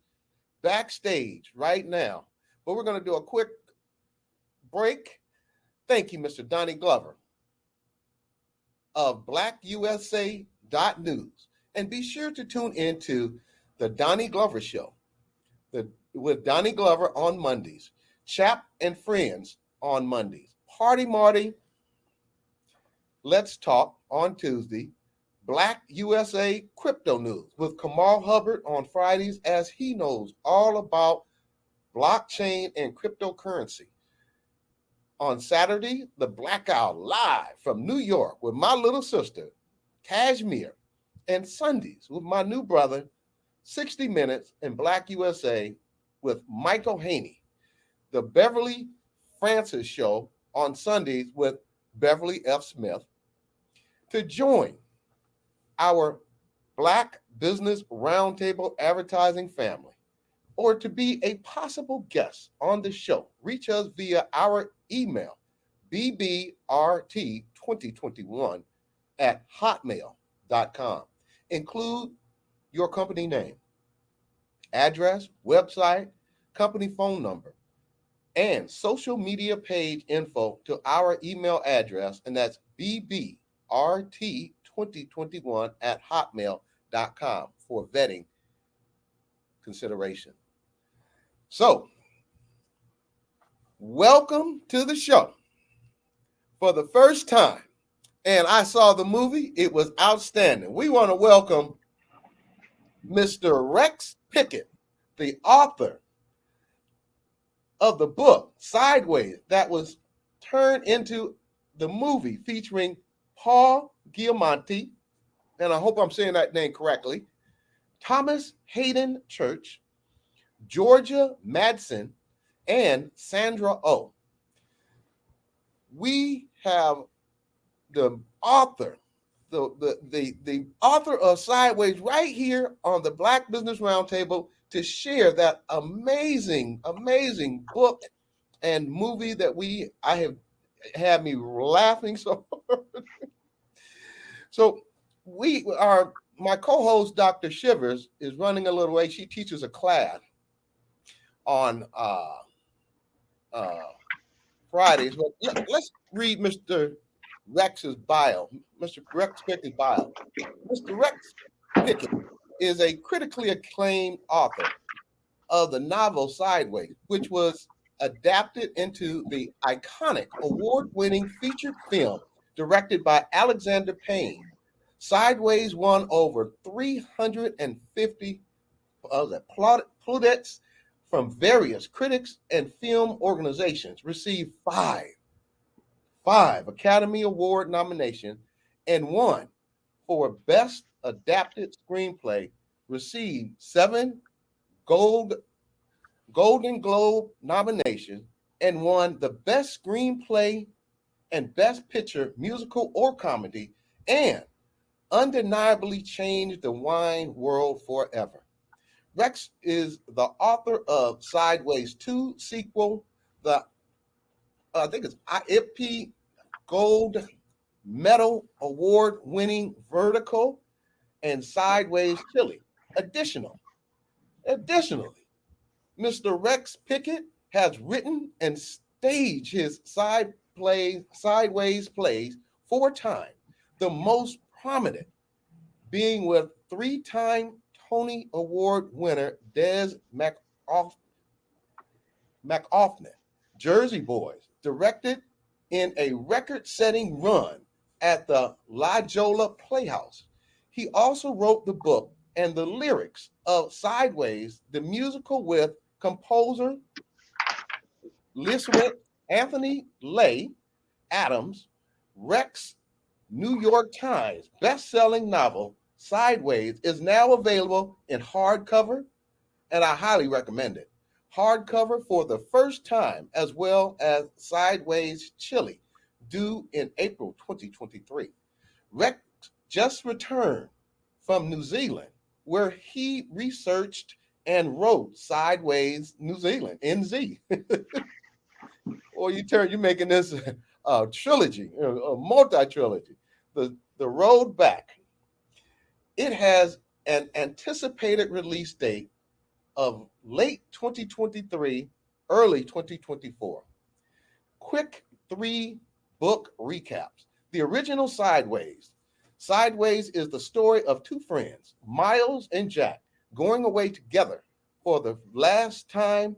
backstage right now, but we're going to do a quick break. Thank you, Mr. Donnie Glover of BlackUSA.News. And be sure to tune into the Donnie Glover Show with Donnie Glover on Mondays, Chap and Friends on Mondays, Party Marty, Let's Talk on Tuesday, Black USA Crypto News with Kamal Hubbard on Fridays, as he knows all about blockchain and cryptocurrency. On Saturday, the Blackout live from New York with my little sister, Kashmir, and Sundays with my new brother, 60 Minutes in Black USA with Michael Haney. The Beverly Francis Show on Sundays with Beverly F. Smith. To join our Black Business Roundtable advertising family, or to be a possible guest on the show, reach us via our email, bbrt2021@hotmail.com. Include your company name, address, website, company phone number, and social media page info to our email address, and that's bbrt2021@hotmail.com for vetting consideration. So, welcome to the show. For the first time, and I saw the movie, it was outstanding. We want to welcome Mr. Rex Pickett, the author of the book Sideways that was turned into the movie featuring Paul Giamatti, and I hope I'm saying that name correctly, Thomas Hayden Church, Georgia Madsen, and Sandra Oh. We have the author, the author of Sideways right here on the Black Business Roundtable to share that amazing, amazing book and movie that I have had me laughing so hard. So my co-host, Dr. Shivers, is running a little way. She teaches a class on Fridays. But let's read Mr. Rex's bio, Mr. Rex Pickett's bio. Mr. Rex Pickett is a critically acclaimed author of the novel Sideways, which was adapted into the iconic award-winning featured film directed by Alexander Payne. Sideways won over 350 plaudits from various critics and film organizations, received five Academy Award nominations, and won for Best Adapted Screenplay, received 7 Golden Globe nominations, and won the Best Screenplay and Best Picture, Musical or Comedy, and undeniably changed the wine world forever. Rex is the author of Sideways 2 sequel, I think it's IFP Gold Medal Award-winning Vertical, and Sideways Chili. Additionally, Mr. Rex Pickett has written and staged his Sideways plays 4 times, the most prominent being with 3-time Tony Award winner Des McAuthman, Jersey Boys, directed in a record-setting run at the La Jolla Playhouse. He also wrote the book and the lyrics of Sideways, the musical, with composer listener Anthony Leigh Adams. Rex New York Times best-selling novel Sideways is now available in hardcover, and I highly recommend it. Hardcover for the first time, as well as Sideways Chili, due in April 2023. Rex just returned from New Zealand, where he researched and wrote Sideways New Zealand, NZ. Or you're making this a trilogy, a multi-trilogy. The Road Back. It has an anticipated release date of late 2023, early 2024. Quick 3-book recaps. The original Sideways. Sideways is the story of 2 friends, Miles and Jack, going away together for the last time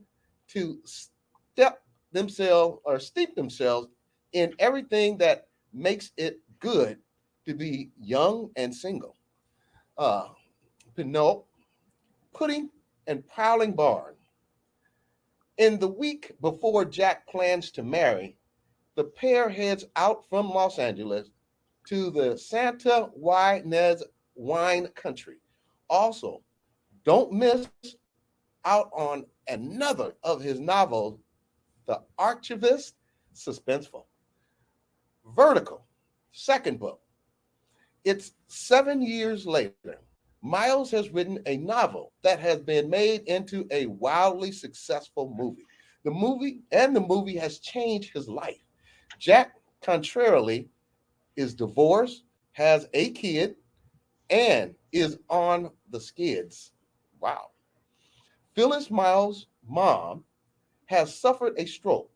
to steep themselves in everything that makes it good to be young and single. Pinot, Pudding, and Prowling Barn. In the week before Jack plans to marry, the pair heads out from Los Angeles to the Santa Ynez wine country. Also, don't miss out on another of his novels, The Archivist, suspenseful. Vertical, 2nd book. It's 7 years later. Miles has written a novel that has been made into a wildly successful movie. The movie has changed his life. Jack, contrarily, is divorced, has a kid, and is on the skids. Wow. Phyllis Miles' mom has suffered a stroke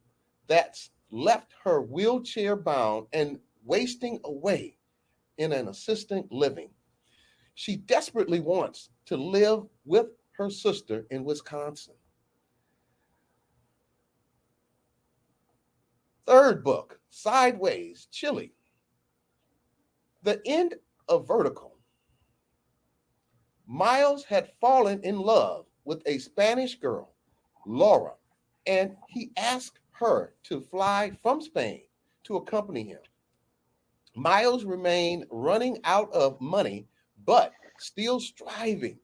that's left her wheelchair bound and wasting away in an assisted living. She desperately wants to live with her sister in Wisconsin. 3rd book, Sideways Chili. The end of Vertical. Miles had fallen in love with a Spanish girl, Laura, and he asked her to fly from Spain to accompany him. Miles remained running out of money, but still striving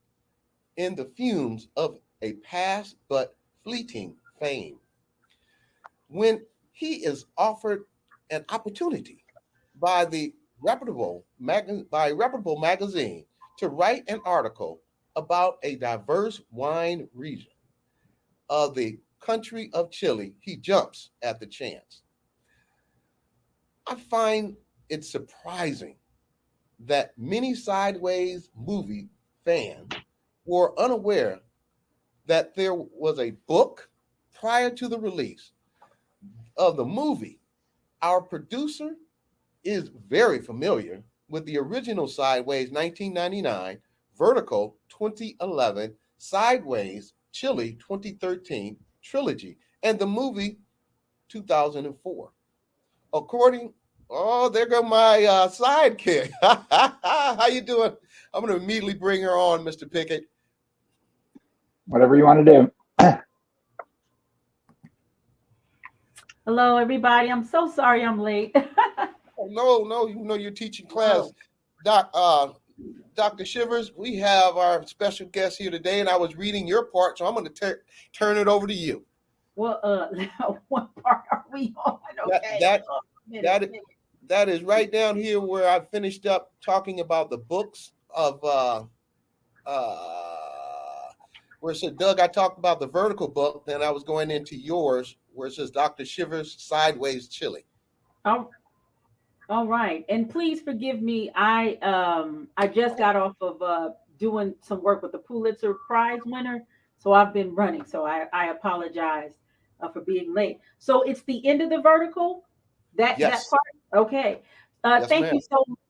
in the fumes of a past but fleeting fame. When he is offered an opportunity by reputable magazine to write an article about a diverse wine region of the country of Chile, he jumps at the chance. I find it surprising that many Sideways movie fans were unaware that there was a book prior to the release of the movie. Our producer is very familiar with the original Sideways 1999, Vertical 2011, Sideways Chile 2013 trilogy, and the movie 2004. According, oh, there go my sidekick. How you doing? I'm going to immediately bring her on, Mr. Pickett. Whatever you want to do. Hello, everybody. I'm so sorry I'm late. Oh, no, you know you're teaching class. Dr. Shivers, we have our special guest here today, and I was reading your part, so I'm going to turn it over to you. Well, what part are we on? Okay. That is right down here where I finished up talking about the books of where it said, Doug, I talked about the Vertical book, then I was going into yours where it says Dr. Shivers Sideways Chile. Oh, all right. And please forgive me. I just got off of doing some work with the Pulitzer Prize winner, so I've been running. So I apologize for being late. So it's the end of the Vertical. That part. Okay. Yes,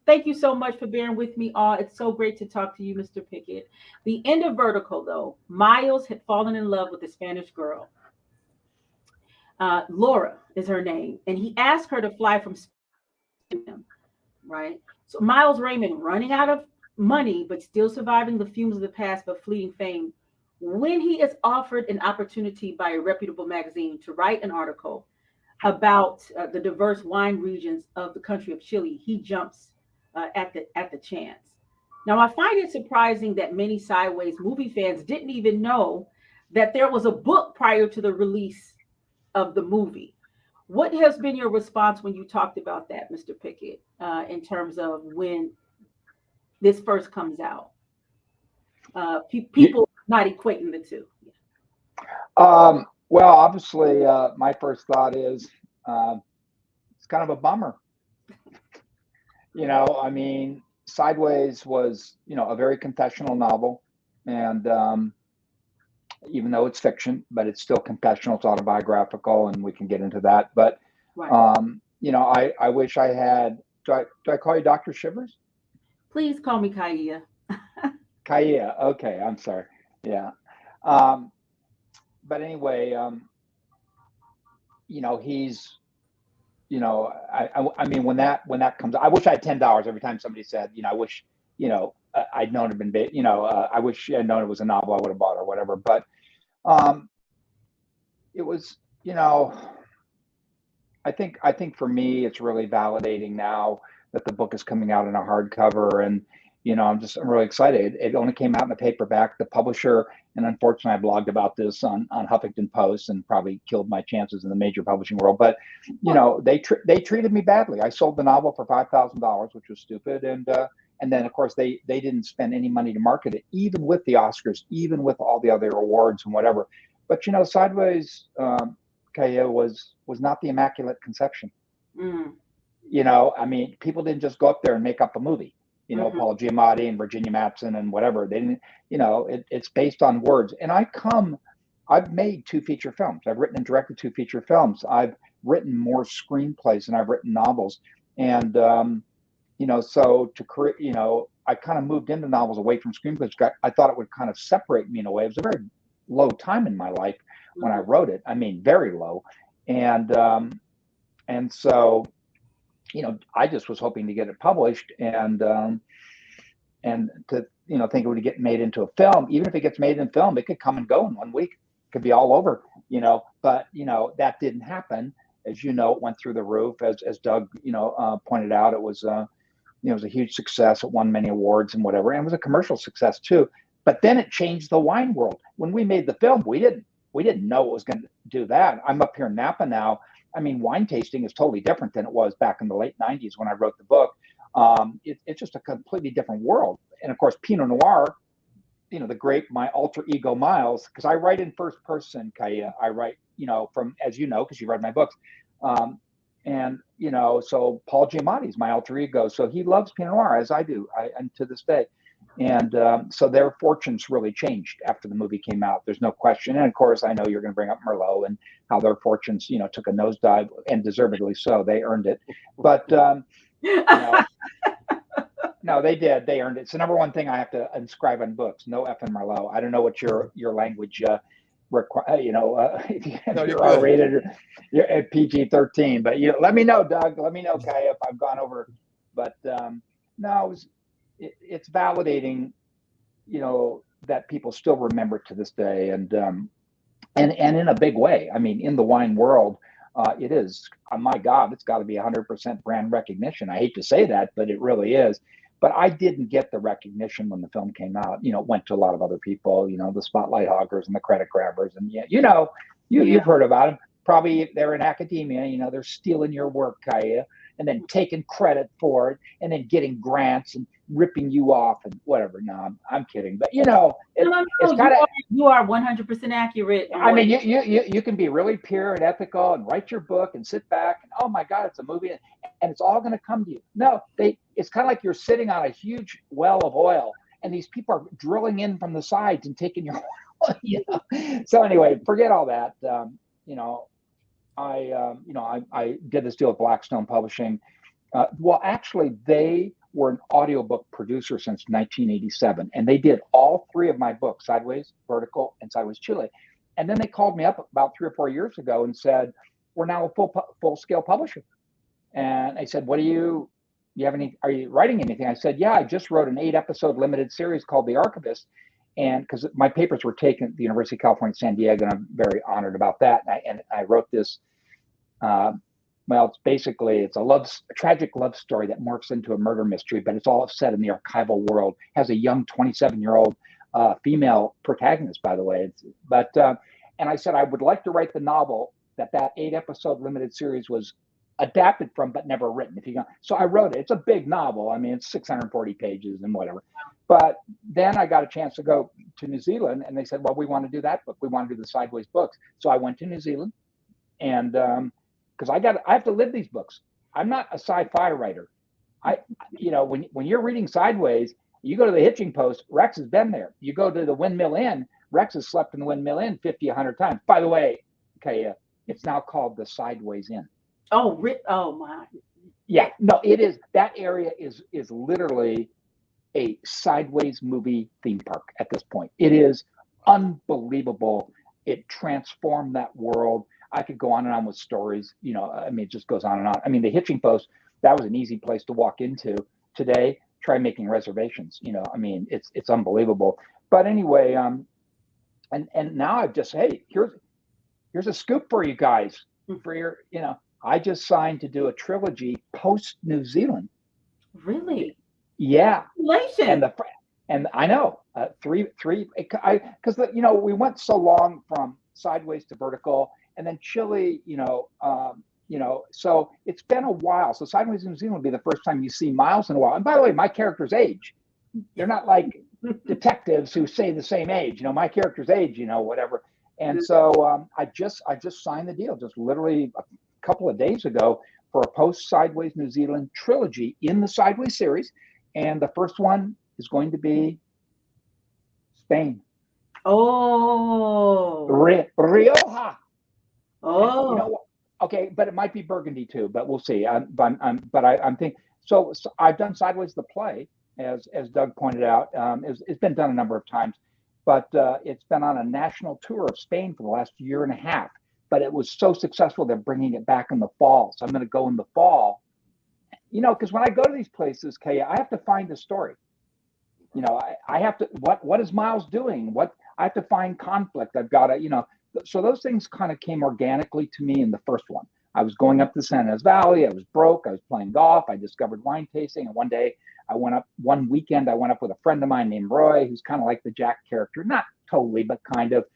Thank you so much for bearing with me all. It's so great to talk to you, Mr. Pickett. The end of Vertical, though, Miles had fallen in love with a Spanish girl. Laura is her name, and he asked her to fly from Spain, right? So Miles Raymond, running out of money but still surviving the fumes of the past but fleeting fame, when he is offered an opportunity by a reputable magazine to write an article about the diverse wine regions of the country of Chile, he jumps at the chance. Now, I find it surprising that many Sideways movie fans didn't even know that there was a book prior to the release of the movie. What has been your response when you talked about that, Mr. Pickett, in terms of when this first comes out? People not equating the two. Well, obviously, my first thought is it's kind of a bummer. I mean, Sideways was, a very confessional novel. And even though it's fiction, but it's still confessional, it's autobiographical, and we can get into that. But, right. I wish I had, do I call you Dr. Shivers? Please call me Kaia. Kaia. Okay. I'm sorry. Yeah. But anyway, he's, I mean, when that comes, I wish I had $10 every time somebody said, I wish, I'd known it had been, I wish I'd known it was a novel I would have bought or whatever. But it was, I think for me, it's really validating now that the book is coming out in a hardcover, and I'm really excited. It only came out in a paperback. The publisher, and unfortunately, I blogged about this on Huffington Post and probably killed my chances in the major publishing world. But they treated me badly. I sold the novel for $5,000, which was stupid, and then of course they didn't spend any money to market it, even with the Oscars, even with all the other awards and whatever. But Sideways, Kaia, was not the Immaculate Conception. Mm. I mean, people didn't just go up there and make up a movie. Mm-hmm. Paul Giamatti and Virginia Madsen and whatever. They didn't, it's based on words. And I've made 2 feature films. I've written and directed 2 feature films. I've written more screenplays than I've written novels. And, so to create, I kind of moved into novels away from screenplays. I thought it would kind of separate me in a way. It was a very low time in my life when I wrote it. I mean, very low. And so, I just was hoping to get it published and to, think it would get made into a film. Even if it gets made in film, it could come and go in 1 week. It could be all over, but, that didn't happen. As it went through the roof. As Doug, pointed out, it was a huge success. It won many awards and whatever. And it was a commercial success too. But then it changed the wine world. When we made the film, we didn't know it was going to do that. I'm up here in Napa now. I mean, wine tasting is totally different than it was back in the late 90s when I wrote the book. It's just a completely different world. And of course, Pinot Noir the great, my alter ego Miles, because I write in first person, Kaia. I write, from, as you know, because you read my books. And, so Paul Giamatti is my alter ego. So he loves Pinot Noir, as I do, and to this day. And so their fortunes really changed after the movie came out. There's no question. And of course, I know you're going to bring up Merlot and how their fortunes, took a nosedive, and deservedly so. They earned it. But, no, they did. They earned it. It's the number one thing I have to inscribe on books. No effing Merlot. I don't know what your language if you're R-rated or you're at PG-13. But let me know, Doug. Let me know, Kaia, if I've gone over. But no, it's validating, that people still remember it to this day, and in a big way. I mean, in the wine world, it is. Oh my God, it's got to be 100% brand recognition. I hate to say that, but it really is. But I didn't get the recognition when the film came out. It went to a lot of other people, the spotlight hoggers and the credit grabbers. And you've heard about them. Probably they're in academia, they're stealing your work, Kaia, and then taking credit for it, and then getting grants and ripping you off and whatever. No, I'm kidding. But it's kind of, you are 100% accurate. I mean, you can be really pure and ethical and write your book and sit back and, oh my God, it's a movie and it's all going to come to you. No, it's kind of like you're sitting on a huge well of oil and these people are drilling in from the sides and taking your oil. So anyway, forget all that. I did this deal with Blackstone Publishing. Well, actually, they were an audiobook producer since 1987, and they did all three of my books, Sideways, Vertical, and Sideways Chile. And then they called me up about 3 or 4 years ago and said, "We're now a full-scale publisher." And I said, "Are you writing anything?" I said, "Yeah, I just wrote an 8-episode limited series called The Archivist." And because my papers were taken at the University of California, San Diego, and I'm very honored about that. And I wrote this, it's a tragic love story that morphs into a murder mystery, but it's all set in the archival world. Has a young 27-year-old female protagonist, by the way. And I said, I would like to write the novel that 8-episode limited series was adapted from, but never written. So I wrote it. It's a big novel. I mean, it's 640 pages and whatever. But then I got a chance to go to New Zealand, and they said, "Well, we want to do that book. We want to do the Sideways books." So I went to New Zealand, and because I have to live these books. I'm not a sci-fi writer. When you're reading Sideways, you go to the hitching post. Rex has been there. You go to the Windmill Inn. Rex has slept in the Windmill Inn 50, 100 times. By the way, Kaia, it's now called the Sideways Inn. Oh my. Yeah, no, it is. That area is literally a Sideways movie theme park at this point. It is unbelievable. It transformed that world. I could go on and on with stories. It just goes on and on. I mean, the hitching post, that was an easy place to walk into. Today, try making reservations. It's unbelievable. But anyway, and now I've just, hey, here's a scoop for you guys. For your, I just signed to do a trilogy post New Zealand. Really? Yeah. Congratulations. And I know three, because we went so long from Sideways to Vertical, and then Chile, so it's been a while. So Sideways New Zealand will be the first time you see Miles in a while. And by the way, my characters age. They're not like detectives who say the same age. My characters age, whatever. And so I just signed the deal, just literally a couple of days ago, for a post Sideways New Zealand trilogy in the Sideways series. And the first one is going to be Spain. Oh. Rioja. Oh. And, okay, but it might be Burgundy too, but we'll see. I'm thinking, so I've done Sideways the play, as Doug pointed out. It's been done a number of times, but it's been on a national tour of Spain for the last year and a half. But it was so successful, they're bringing it back in the fall. So I'm going to go in the fall. Because when I go to these places, Kaia, I have to find a story. I have to, what is Miles doing? I have to find conflict. I've got to, so those things kind of came organically to me in the first one. I was going up the San Ynez Valley. I was broke. I was playing golf. I discovered wine tasting. And one weekend, I went up with a friend of mine named Roy, who's kind of like the Jack character, not totally, but kind of.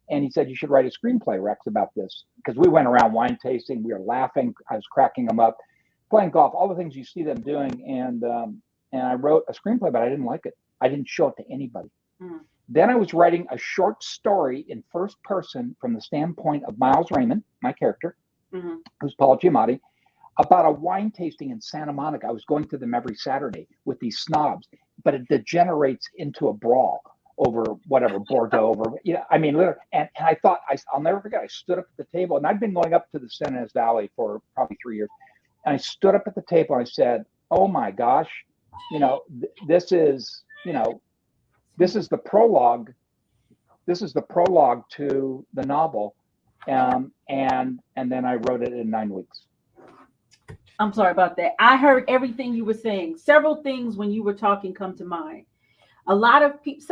And he said, "You should write a screenplay, Rex, about this." Because we went around wine tasting. We were laughing. I was cracking them up, playing golf, all the things you see them doing. And I wrote a screenplay, but I didn't like it. I didn't show it to anybody. Then I was writing a short story in first person from the standpoint of Miles Raymond, my character, who's Paul Giamatti, about a wine tasting in Santa Monica. I was going to them every Saturday with these snobs, but it degenerates into a brawl over whatever, Bordeaux, over, I mean, literally. And I thought, I'll never forget, I stood up at the table, and I'd been going up to the San Ynez Valley for probably 3 years. And I stood up at the table and I said, oh my gosh, this is the prologue. This is the prologue to the novel. And then I wrote it in 9 weeks. I'm sorry about that. I heard everything you were saying. Several things when you were talking come to mind. A lot of people,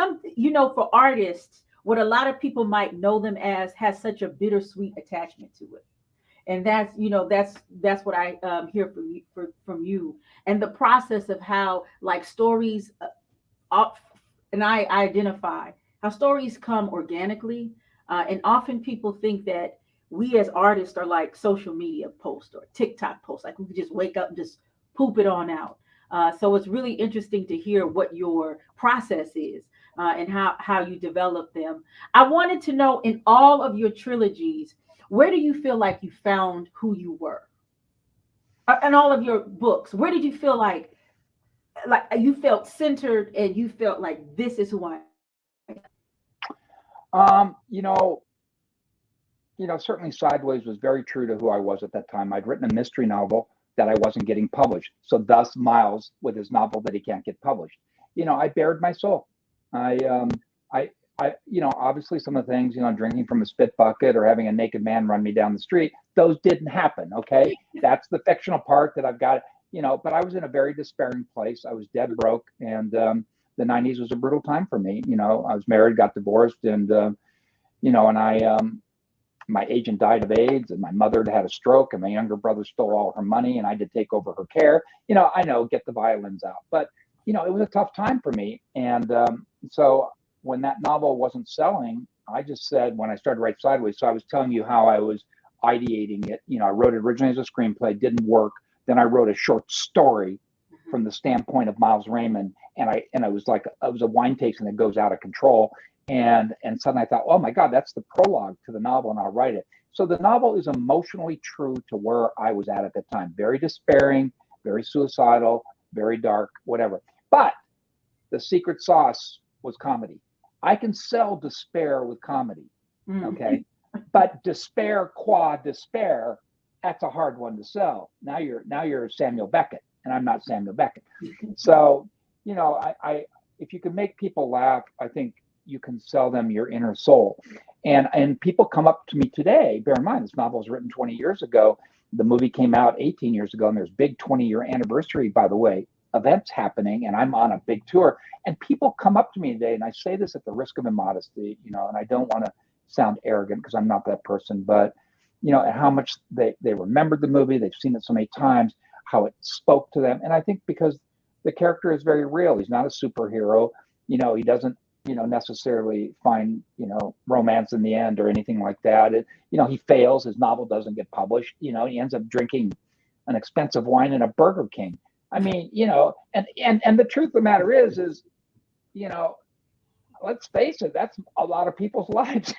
for artists, what a lot of people might know them as has such a bittersweet attachment to it. And that's what I hear from you. And the process of how like stories, and I identify how stories come organically. And often people think that we as artists are like social media posts or TikTok posts, like we could just wake up and just poop it on out. So it's really interesting to hear what your process is and how you develop them. I wanted to know, in all of your trilogies, where do you feel like you found who you were? In all of your books, where did you feel like you felt centered and you felt like this is who I am? Certainly Sideways was very true to who I was at that time. I'd written a mystery novel that I wasn't getting published. So thus Miles with his novel that he can't get published. I bared my soul. I obviously some of the things, drinking from a spit bucket or having a naked man run me down the street, those didn't happen. Okay. That's the fictional part that I've got, but I was in a very despairing place. I was dead broke. And the 90s was a brutal time for me. I was married, got divorced, and, my agent died of AIDS, and my mother had a stroke, and my younger brother stole all her money, and I had to take over her care. I know, get the violins out, but it was a tough time for me. And so when that novel wasn't selling, I just said, when I started to write Sideways, so I was telling you how I was ideating it. I wrote it originally as a screenplay, didn't work. Then I wrote a short story from the standpoint of Miles Raymond, and I was like, it was a wine tasting that goes out of control. And suddenly I thought, oh my God, that's the prologue to the novel, and I'll write it. So the novel is emotionally true to where I was at the time. Very despairing, very suicidal, very dark, whatever. But the secret sauce was comedy. I can sell despair with comedy, okay? But despair qua despair, that's a hard one to sell. Now you're Samuel Beckett, and I'm not Samuel Beckett. So, I if you can make people laugh, I think you can sell them your inner soul. And people come up to me today. Bear in mind, this novel was written 20 years ago. The movie came out 18 years ago, and there's big 20-year anniversary, by the way, events happening, and I'm on a big tour. And people come up to me today, and I say this at the risk of immodesty, and I don't want to sound arrogant because I'm not that person, but how much they remembered the movie, they've seen it so many times, how it spoke to them. And I think because the character is very real. He's not a superhero. He doesn't necessarily find, romance in the end or anything like that. He fails, his novel doesn't get published. He ends up drinking an expensive wine in a Burger King. I mean, and the truth of the matter is, let's face it, that's a lot of people's lives.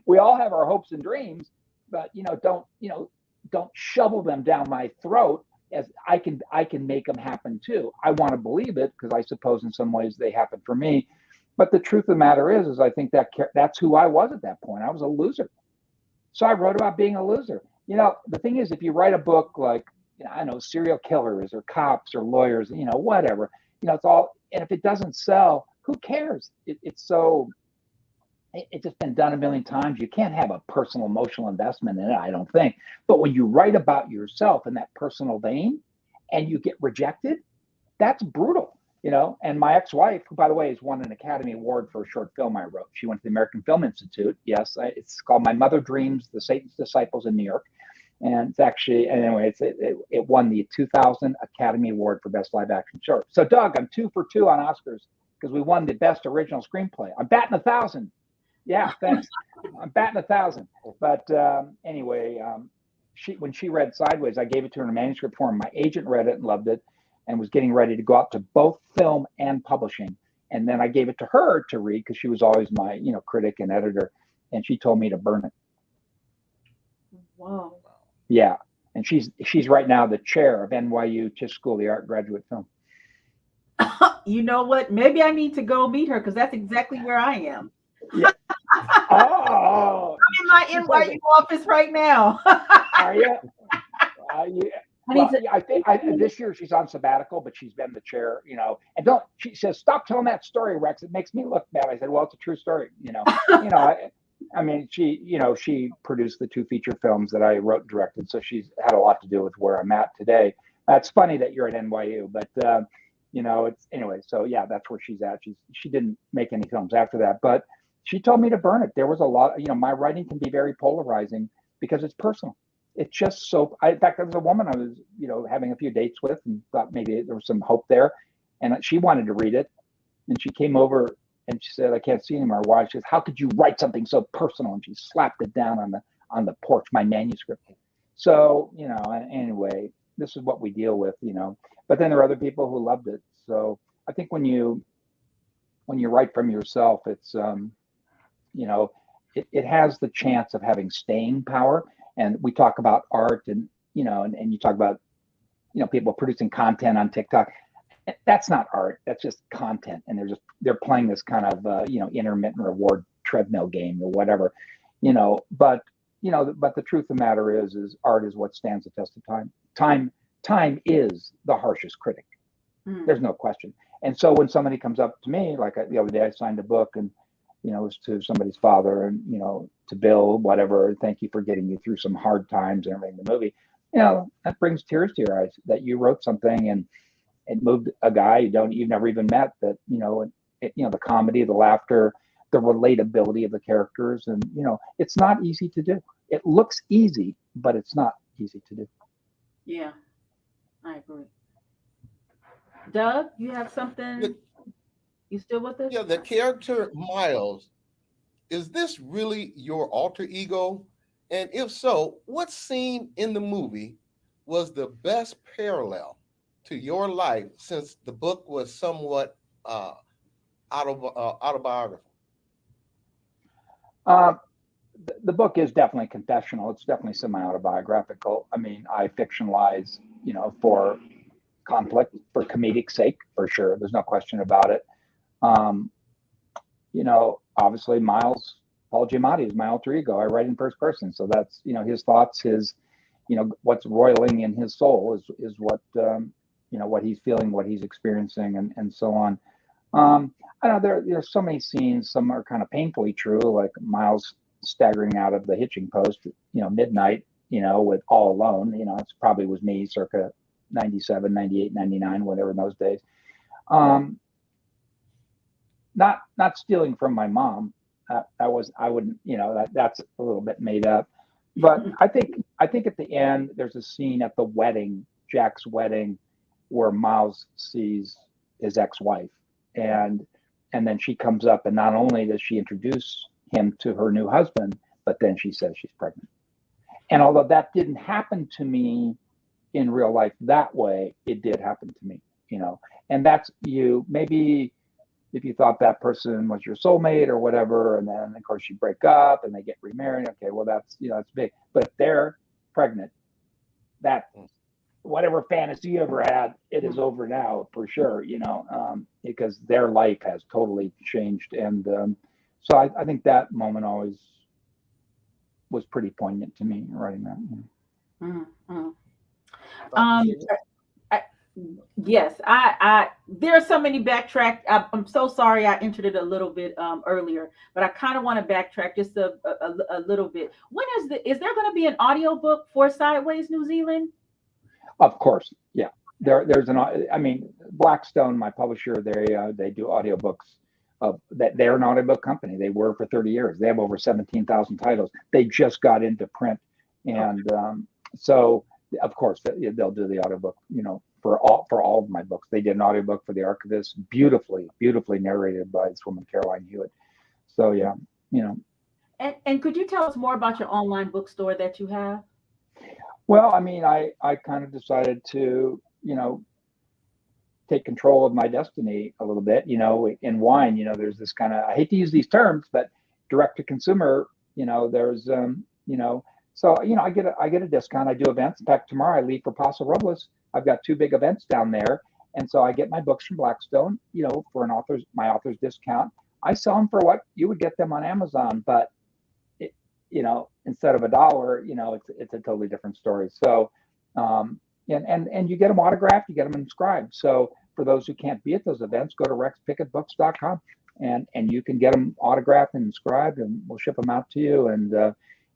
We all have our hopes and dreams, but, don't shovel them down my throat as I can make them happen too. I want to believe it because I suppose in some ways they happen for me. But the truth of the matter is I think that's who I was at that point. I was a loser. So I wrote about being a loser. The thing is, if you write a book like, serial killers or cops or lawyers, whatever, it's all, and if it doesn't sell, who cares? It's just been done a million times. You can't have a personal emotional investment in it, I don't think. But when you write about yourself in that personal vein and you get rejected, that's brutal. And my ex-wife, who, by the way, has won an Academy Award for a short film I wrote. She went to the American Film Institute. Yes, it's called My Mother Dreams, The Satan's Disciples in New York. And it's actually, anyway, it won the 2000 Academy Award for Best Live Action Short. So, Doug, I'm 2 for 2 on Oscars because we won the Best Original Screenplay. I'm batting 1,000. Yeah, thanks. I'm batting 1,000. But anyway, when she read Sideways, I gave it to her in a manuscript form. My agent read it and loved it, and was getting ready to go out to both film and publishing. And then I gave it to her to read because she was always my, critic and editor. And she told me to burn it. Whoa. Yeah. And she's right now the chair of NYU Tisch School of the Art graduate film. You know what? Maybe I need to go meet her because that's exactly where I am. Yeah. Oh, I'm in my NYU office right now. Are you? Yeah. Well, I think this year she's on sabbatical, but she's been the chair, and she says, stop telling that story, Rex. It makes me look bad. I said, well, it's a true story. I mean, she produced the 2 feature films that I wrote and directed. So she's had a lot to do with where I'm at today. It's funny that you're at NYU, but it's anyway. So yeah, that's where she's at. She didn't make any films after that, but she told me to burn it. There was a lot, my writing can be very polarizing because it's personal. It's just so. In fact, there was a woman I was, having a few dates with, and thought maybe there was some hope there, and she wanted to read it, and she came over and she said, "I can't see anymore." Why? She says, "How could you write something so personal?" And she slapped it down on the porch, my manuscript. So anyway, this is what we deal with, But then there are other people who loved it. So I think when you write from yourself, it's it has the chance of having staying power. And we talk about art and you talk about, people producing content on TikTok. That's not art. That's just content. And they're playing this kind of, intermittent reward treadmill game or whatever, but the truth of the matter is art is what stands the test of time. Time is the harshest critic. There's no question. And so when somebody comes up to me, like the other day, I signed a book and, it was to somebody's father and, to Bill, whatever. Thank you for getting me through some hard times and everything. The movie, that brings tears to your eyes that you wrote something and it moved a guy you've never even met. That the comedy, the laughter, the relatability of the characters, and it's not easy to do. It looks easy, but it's not easy to do. Yeah, I agree. Doug, you have something? You still with us? Yeah, the character Miles, is this really your alter ego? And if so, what scene in the movie was the best parallel to your life, since the book was somewhat autobiographical? The book is definitely confessional. It's definitely semi-autobiographical. I mean, I fictionalize, for conflict, for comedic sake, for sure. There's no question about it. Obviously Miles, Paul Giamatti is my alter ego. I write in first person. So that's, his thoughts, his, what's roiling in his soul is what, what he's feeling, what he's experiencing and so on. I don't know, there's so many scenes, some are kind of painfully true, like Miles staggering out of the hitching post, midnight, with all alone, it probably was me circa 97, 98, 99, whatever in those days. Not stealing from my mom. I wouldn't, that's a little bit made up. But I think at the end there's a scene at the wedding, Jack's wedding, where Miles sees his ex-wife, and then she comes up, and not only does she introduce him to her new husband, but then she says she's pregnant. And although that didn't happen to me in real life that way, it did happen to me, and that's maybe if you thought that person was your soulmate or whatever, and then of course you break up and they get remarried. Okay, well that's that's big. But if they're pregnant, that whatever fantasy you ever had, it is over now for sure. Because their life has totally changed, and so I think that moment always was pretty poignant to me writing that. Yes, I there are so many backtrack. I'm so sorry I entered it a little bit earlier, but I kind of want to backtrack just a little bit. When is there going to be an audiobook for Sideways New Zealand? Of course, yeah. There's Blackstone, my publisher, they do audiobooks. That they're an audiobook company. They were for 30 years. They have over 17,000 titles. They just got into print, and so of course they'll do the audiobook. For all of my books, they did an audiobook for The Archivist, beautifully narrated by this woman Caroline Hewitt. So yeah, And could you tell us more about your online bookstore that you have? Well, I kind of decided to take control of my destiny a little bit. In wine, there's this kind of, I hate to use these terms, but direct to consumer, there's, so, I get a discount. I do events. In fact, tomorrow I leave for Paso Robles. I've got 2 big events down there. And so I get my books from Blackstone, for my author's discount. I sell them for what you would get them on Amazon, but instead of $1, it's a totally different story. So, and you get them autographed, you get them inscribed. So for those who can't be at those events, go to rexpickettbooks.com and you can get them autographed and inscribed, and we'll ship them out to you. And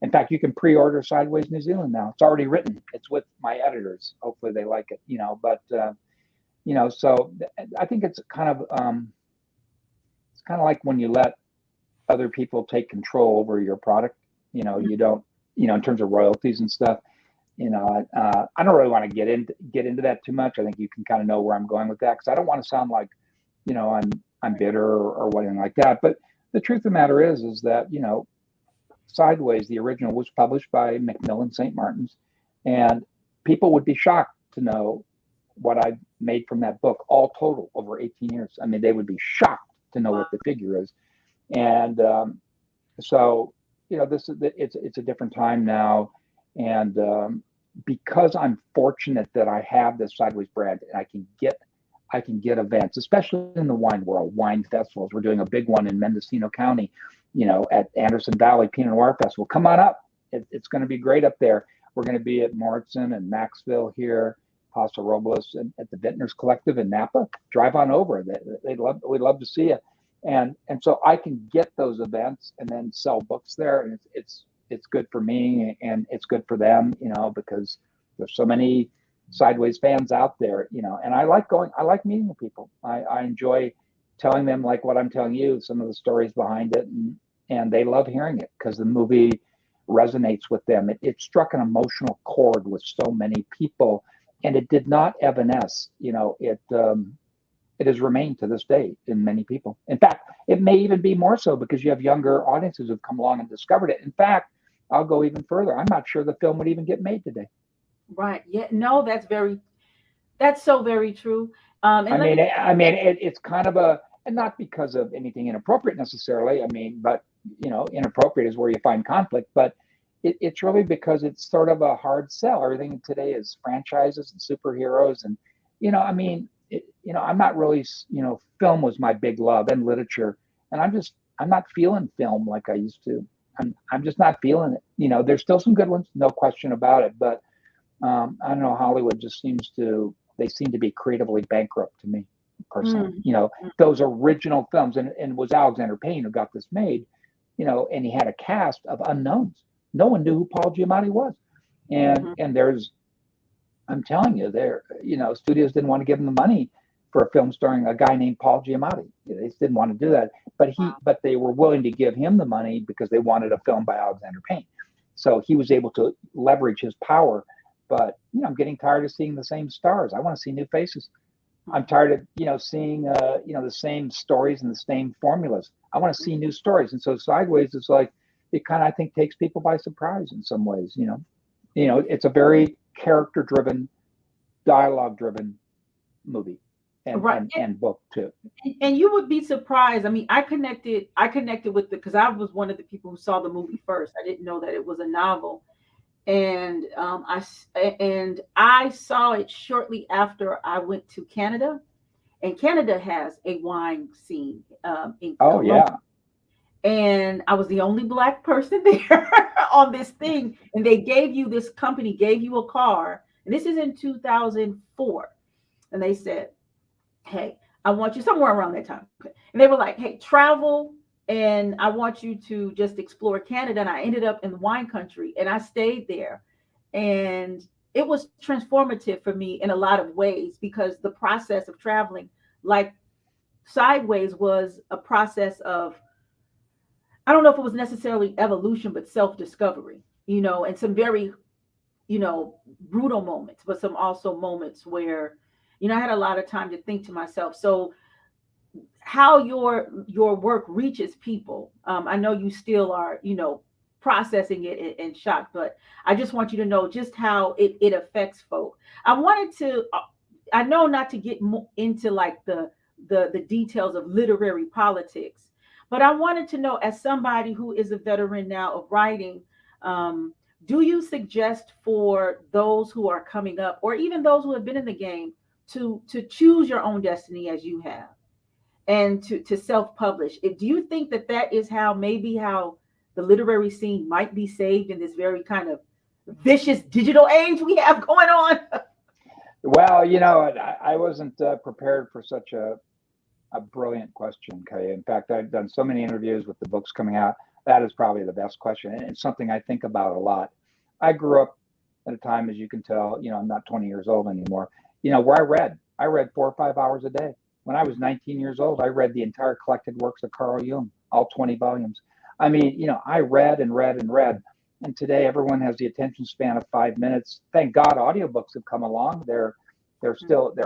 in fact, you can pre-order Sideways New Zealand now. It's already written. It's with my editors. Hopefully they like it, but so I think it's kind of like when you let other people take control over your product, you don't, in terms of royalties and stuff, I don't really want to get into that too much. I think you can kind of know where I'm going with that, because I don't want to sound like, I'm bitter or anything like that. But the truth of the matter is that, Sideways, the original, was published by Macmillan St. Martin's, and people would be shocked to know what I made from that book, all total, over 18 years. I mean, they would be shocked to know what the figure is. And so, it's a different time now. And because I'm fortunate that I have this Sideways brand, and I can get events, especially in the wine world, wine festivals. We're doing a big one in Mendocino County, at Anderson Valley Pinot Noir Festival. Come on up. It's going to be great up there. We're going to be at Mauritson and Maxville here, Paso Robles, and at the Vintners Collective in Napa. Drive on over. We'd love to see you. And so I can get those events and then sell books there. And it's good for me, and it's good for them, because there's so many Sideways fans out there, and I like meeting with people. I enjoy telling them, like what I'm telling you, some of the stories behind it, and they love hearing it because the movie resonates with them. It struck an emotional chord with so many people, and it did not evanesce. It has remained to this day in many people. In fact, it may even be more so because you have younger audiences who've come along and discovered it. In fact, I'll go even further. I'm not sure the film would even get made today. Right. Yeah. No, that's so very true. It's kind of and not because of anything inappropriate necessarily. But inappropriate is where you find conflict. But it's really because it's sort of a hard sell. Everything today is franchises and superheroes, and I'm not really, film was my big love, and literature, and I'm not feeling film like I used to. I'm just not feeling it. There's still some good ones, no question about it, but I don't know. Hollywood just seem to be creatively bankrupt to me personally. Those original films, and it was Alexander Payne who got this made, and he had a cast of unknowns. No one knew who Paul Giamatti was. And I'm telling you, studios didn't want to give him the money for a film starring a guy named Paul Giamatti. They just didn't want to do that. But they were willing to give him the money because they wanted a film by Alexander Payne. So he was able to leverage his power. But I'm getting tired of seeing the same stars. I want to see new faces. I'm tired of seeing the same stories and the same formulas. I want to see new stories. And so Sideways is like, it kind of, I think, takes people by surprise in some ways. It's a very character-driven, dialogue-driven movie and book too. And you would be surprised. I connected with because I was one of the people who saw the movie first. I didn't know that it was a novel. And I saw it shortly after I went to Canada, and Canada has a wine scene. In Colombia. And I was the only Black person there on this thing, and this company gave you a car, and this is in 2004, and they said, "Hey, I want you," somewhere around that time, and they were like, "Hey, travel. And I want you to just explore Canada." And I ended up in the wine country, and I stayed there. And it was transformative for me in a lot of ways, because the process of traveling, like Sideways, was a process of, I don't know if it was necessarily evolution, but self-discovery, and some very, brutal moments, but some also moments where, I had a lot of time to think to myself. So how your work reaches people. I know you still are, processing it and shocked, but I just want you to know just how it affects folk. I I know not to get into like the details of literary politics, but I wanted to know, as somebody who is a veteran now of writing, do you suggest for those who are coming up, or even those who have been in the game, to choose your own destiny as you have, and to self-publish? Do you think that is how the literary scene might be saved in this very kind of vicious digital age we have going on? Well, I wasn't prepared for such a brilliant question, Kaia. In fact, I've done so many interviews with the books coming out. That is probably the best question, and it's something I think about a lot. I grew up at a time, as you can tell, I'm not 20 years old anymore, where I read 4 or 5 hours a day. When I was 19 years old, I read the entire collected works of Carl Jung, all 20 volumes. I mean, I read and read and read. And today everyone has the attention span of 5 minutes. Thank God audiobooks have come along. They're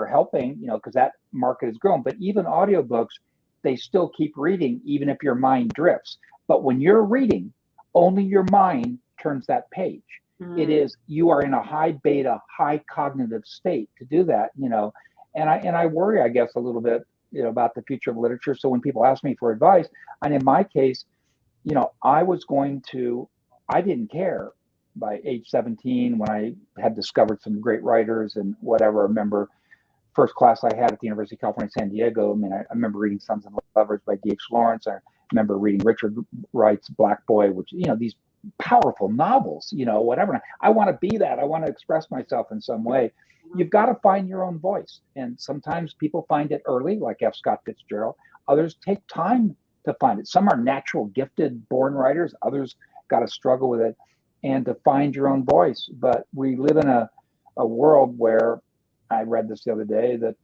helping, because that market has grown. But even audiobooks, they still keep reading, even if your mind drifts. But when you're reading, only your mind turns that page. It is, you are in a high beta, high cognitive state to do that, and I worry, I guess, a little bit, about the future of literature. So when people ask me for advice, and in my case, I didn't care by age 17 when I had discovered some great writers and whatever. I remember first class I had at the University of California, San Diego. I mean, I remember reading Sons and Lovers by D.H. Lawrence. I remember reading Richard Wright's Black Boy, which, these powerful novels, whatever. I want to be that. I want to express myself in some way. You've got to find your own voice. And sometimes people find it early, like F. Scott Fitzgerald. Others take time to find it. Some are natural, gifted, born writers. Others got to struggle with it and to find your own voice. But we live in a world where, I read this the other day, that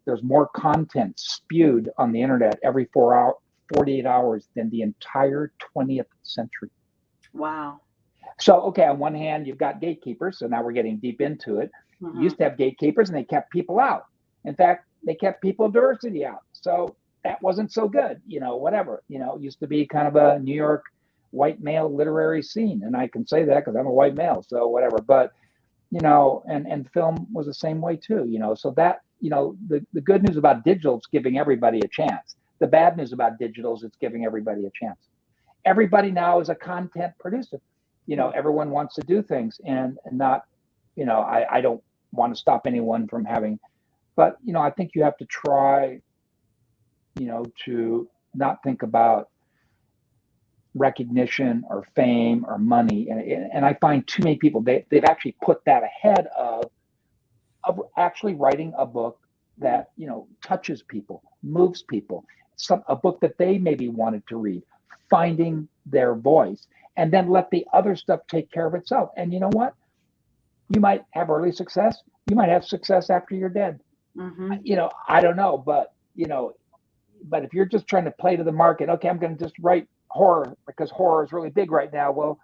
there's more content spewed on the internet every 48 hours than the entire 20th century. Wow. So, okay, on one hand, you've got gatekeepers. So now we're getting deep into it. You used to have gatekeepers and they kept people out. In fact, they kept people of diversity out. So that wasn't so good, whatever. It used to be kind of a New York white male literary scene. And I can say that because I'm a white male, so whatever. But, and film was the same way too, so that, the good news about digital is giving everybody a chance. The bad news about digital is it's giving everybody a chance. Everybody now is a content producer. Everyone wants to do things and not, I don't want to stop anyone from having, but, I think you have to try, to not think about recognition or fame or money. And I find too many people, they've actually put that ahead of actually writing a book that, touches people, moves people, a book that they maybe wanted to read, finding their voice, and then let the other stuff take care of itself. And you know what? You might have early success. You might have success after you're dead. I don't know, but if you're just trying to play to the market, okay, I'm going to just write horror because horror is really big right now. Well,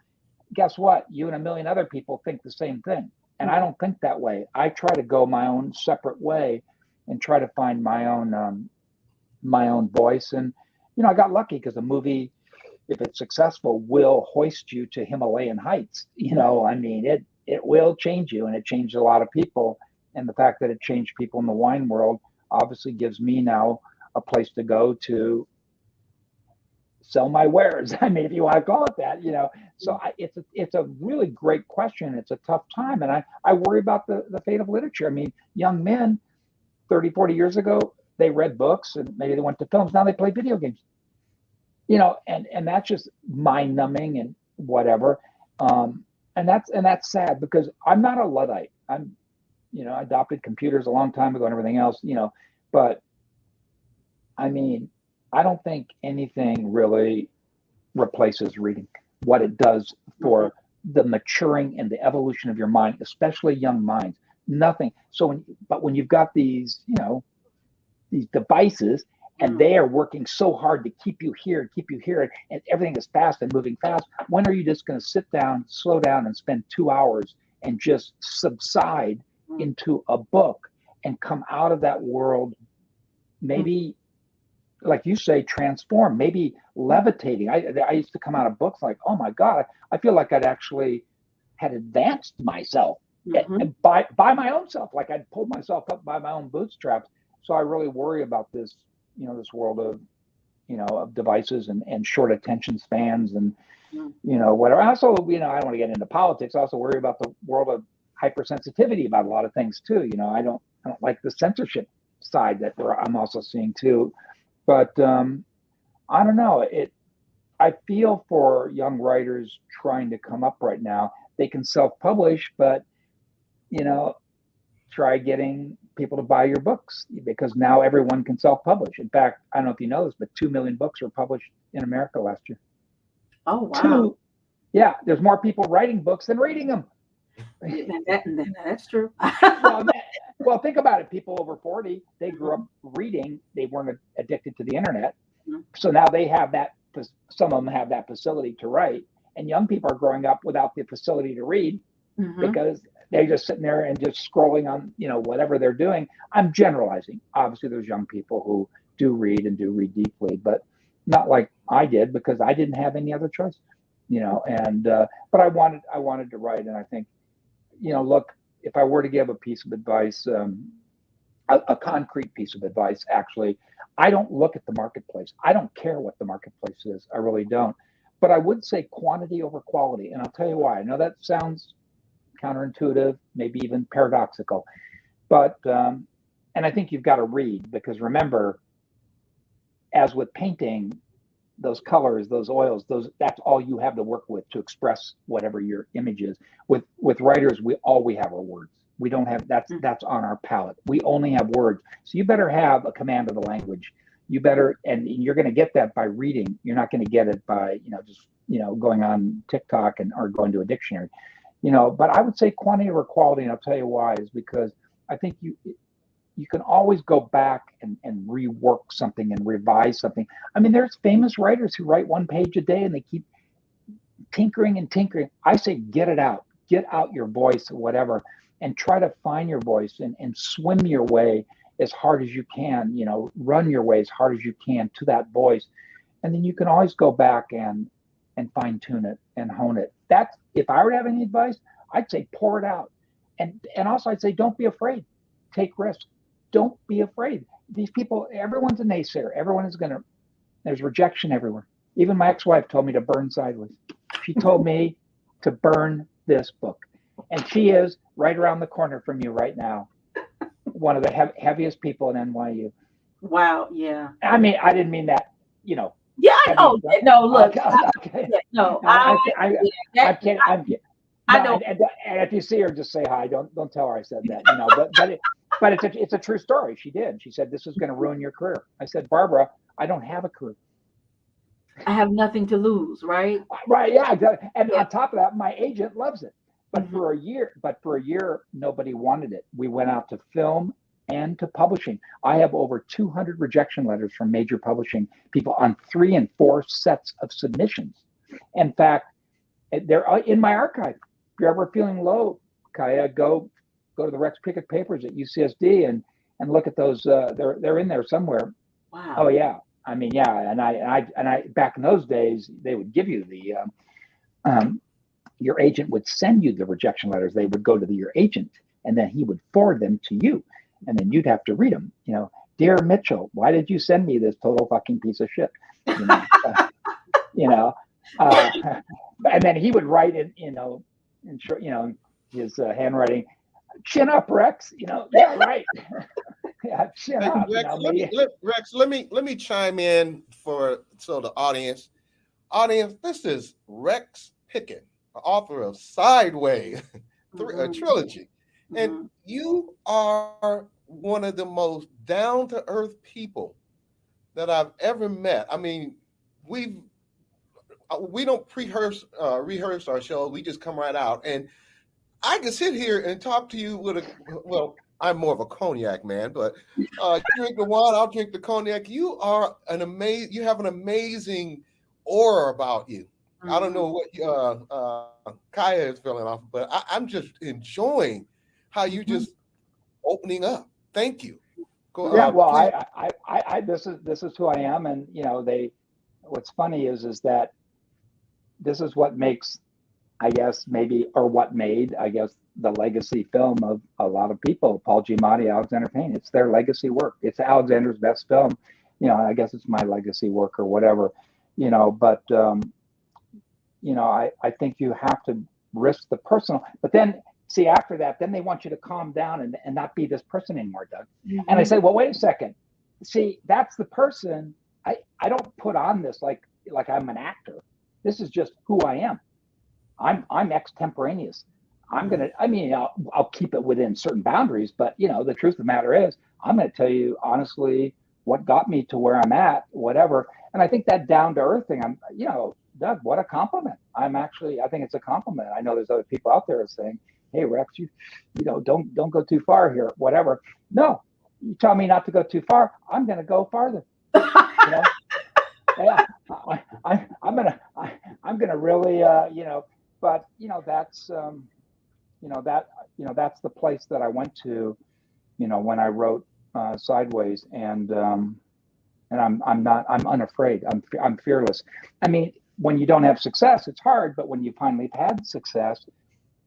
guess what? You and a million other people think the same thing. And I don't think that way. I try to go my own separate way and try to find my own voice. And, I got lucky because a movie, if it's successful, will hoist you to Himalayan heights. It will change you, and it changed a lot of people. And the fact that it changed people in the wine world obviously gives me now a place to go to sell my wares. I mean, if you want to call it that, So it's a really great question. It's a tough time, and I worry about the fate of literature. I mean, young men 30, 40 years ago, they read books and maybe they went to films. Now they play video games. And that's just mind numbing and whatever. And that's sad because I'm not a Luddite. I'm, I adopted computers a long time ago and everything else, but I mean, I don't think anything really replaces reading, what it does for the maturing and the evolution of your mind, especially young minds. Nothing. So when you've got these, these devices, and they are working so hard to keep you here, and everything is fast and moving fast. When are you just going to sit down, slow down, and spend 2 hours and just subside into a book and come out of that world, maybe, like you say, transform, maybe levitating? I used to come out of books like, oh my God, I feel like I'd actually had advanced myself, and by my own self. Like I'd pulled myself up by my own bootstraps. So I really worry about this, this world of, of devices and short attention spans and, whatever. I also, I don't want to get into politics. I also worry about the world of hypersensitivity about a lot of things too. I don't like the censorship side that I'm also seeing too. But I don't know. I feel for young writers trying to come up right now. They can self-publish, but try getting people to buy your books, because now everyone can self-publish. In fact, I don't know if you know this, but 2 million books were published in America last year. Oh, wow. Yeah, there's more people writing books than reading them. That's true. Well, think about it. People over 40, they grew up reading. They weren't addicted to the internet. So now they have that. Some of them have that facility to write. And young people are growing up without the facility to read because they're just sitting there and just scrolling on, whatever they're doing. I'm generalizing. Obviously, there's young people who do read and do read deeply, but not like I did, because I didn't have any other choice, but I wanted to write. And I think, look, if I were to give a piece of advice, a concrete piece of advice, actually, I don't look at the marketplace. I don't care what the marketplace is. I really don't. But I would say quantity over quality. And I'll tell you why. I know that sounds counterintuitive, maybe even paradoxical. But, and I think you've got to read, because remember, as with painting, those colors, those oils, that's all you have to work with to express whatever your image is. With writers, we have are words. We don't have, that's on our palette. We only have words. So you better have a command of the language. You better, and you're going to get that by reading. You're not going to get it by, just, going on TikTok or going to a dictionary, but I would say quantity over quality. And I'll tell you why, is because I think you can always go back and rework something and revise something. I mean, there's famous writers who write 1 page a day and they keep tinkering and tinkering. I say, get it out, get out your voice or whatever, and try to find your voice and swim your way as hard as you can, run your way as hard as you can to that voice. And then you can always go back and fine tune it and hone it. That's, if I were to have any advice, I'd say pour it out. And also I'd say, don't be afraid, take risks. Don't be afraid. These people, everyone's a naysayer. Everyone is there's rejection everywhere. Even my ex-wife told me to burn sideways. She told me to burn this book. And she is right around the corner from you right now. One of the heaviest people in NYU. Wow. Yeah. I mean, I didn't mean that, Yeah. Oh, no, look. Okay. No, I'm kidding. I know. And if you see her, just say hi. Don't tell her I said that, But it's a true story. She did. She said, this is going to ruin your career. I said, Barbara, I don't have a career. I have nothing to lose, right? Right. Yeah. Exactly. And on top of that, my agent loves it. But for a year, nobody wanted it. We went out to film and to publishing. I have over 200 rejection letters from major publishing people on 3 and 4 sets of submissions. In fact, they're in my archive. If you're ever feeling low, Kaia, go to the Rex Pickett papers at UCSD and look at those. They're in there somewhere. Wow. Oh yeah. I mean, yeah. And I back in those days, they would give you your agent would send you the rejection letters. They would go to your agent, and then he would forward them to you, and then you'd have to read them. Dear Mitchell, why did you send me this total fucking piece of shit? And then he would write it, in short, his handwriting. Chin up, Rex. Yeah, right. Yeah, chin up. Rex, let me chime in so the audience, this is Rex Pickett, author of Sideways, a trilogy, and you are one of the most down-to-earth people that I've ever met. I mean, we don't rehearse our show. We just come right out, and I can sit here and talk to you I'm more of a cognac man, but you drink the wine, I'll drink the cognac. You are you have an amazing aura about you. I don't know what Kaia is feeling off, but I'm just enjoying how you just opening up. Thank you. This is who I am, and what's funny is that this is what makes I guess maybe, or what made, I guess, the legacy film of a lot of people, Paul Giamatti, Alexander Payne. It's their legacy work. It's Alexander's best film. I guess it's my legacy work or whatever, but, I think you have to risk the personal, but then see, after that, then they want you to calm down and not be this person anymore, Doug. Mm-hmm. And I say, well, wait a second. See, that's the person. I don't put on this like I'm an actor. This is just who I am. I'm extemporaneous. I'll keep it within certain boundaries, but the truth of the matter is, I'm going to tell you honestly what got me to where I'm at, whatever. And I think that down to earth thing, Doug, what a compliment. I think it's a compliment. I know there's other people out there saying, hey, Rex, you don't go too far here, whatever. No, you tell me not to go too far, I'm going to go farther. Yeah, I'm gonna really, but that's that's the place that I went to, when I wrote Sideways, and I'm unafraid. I'm fearless. I mean, when you don't have success, it's hard, but when you finally have had success,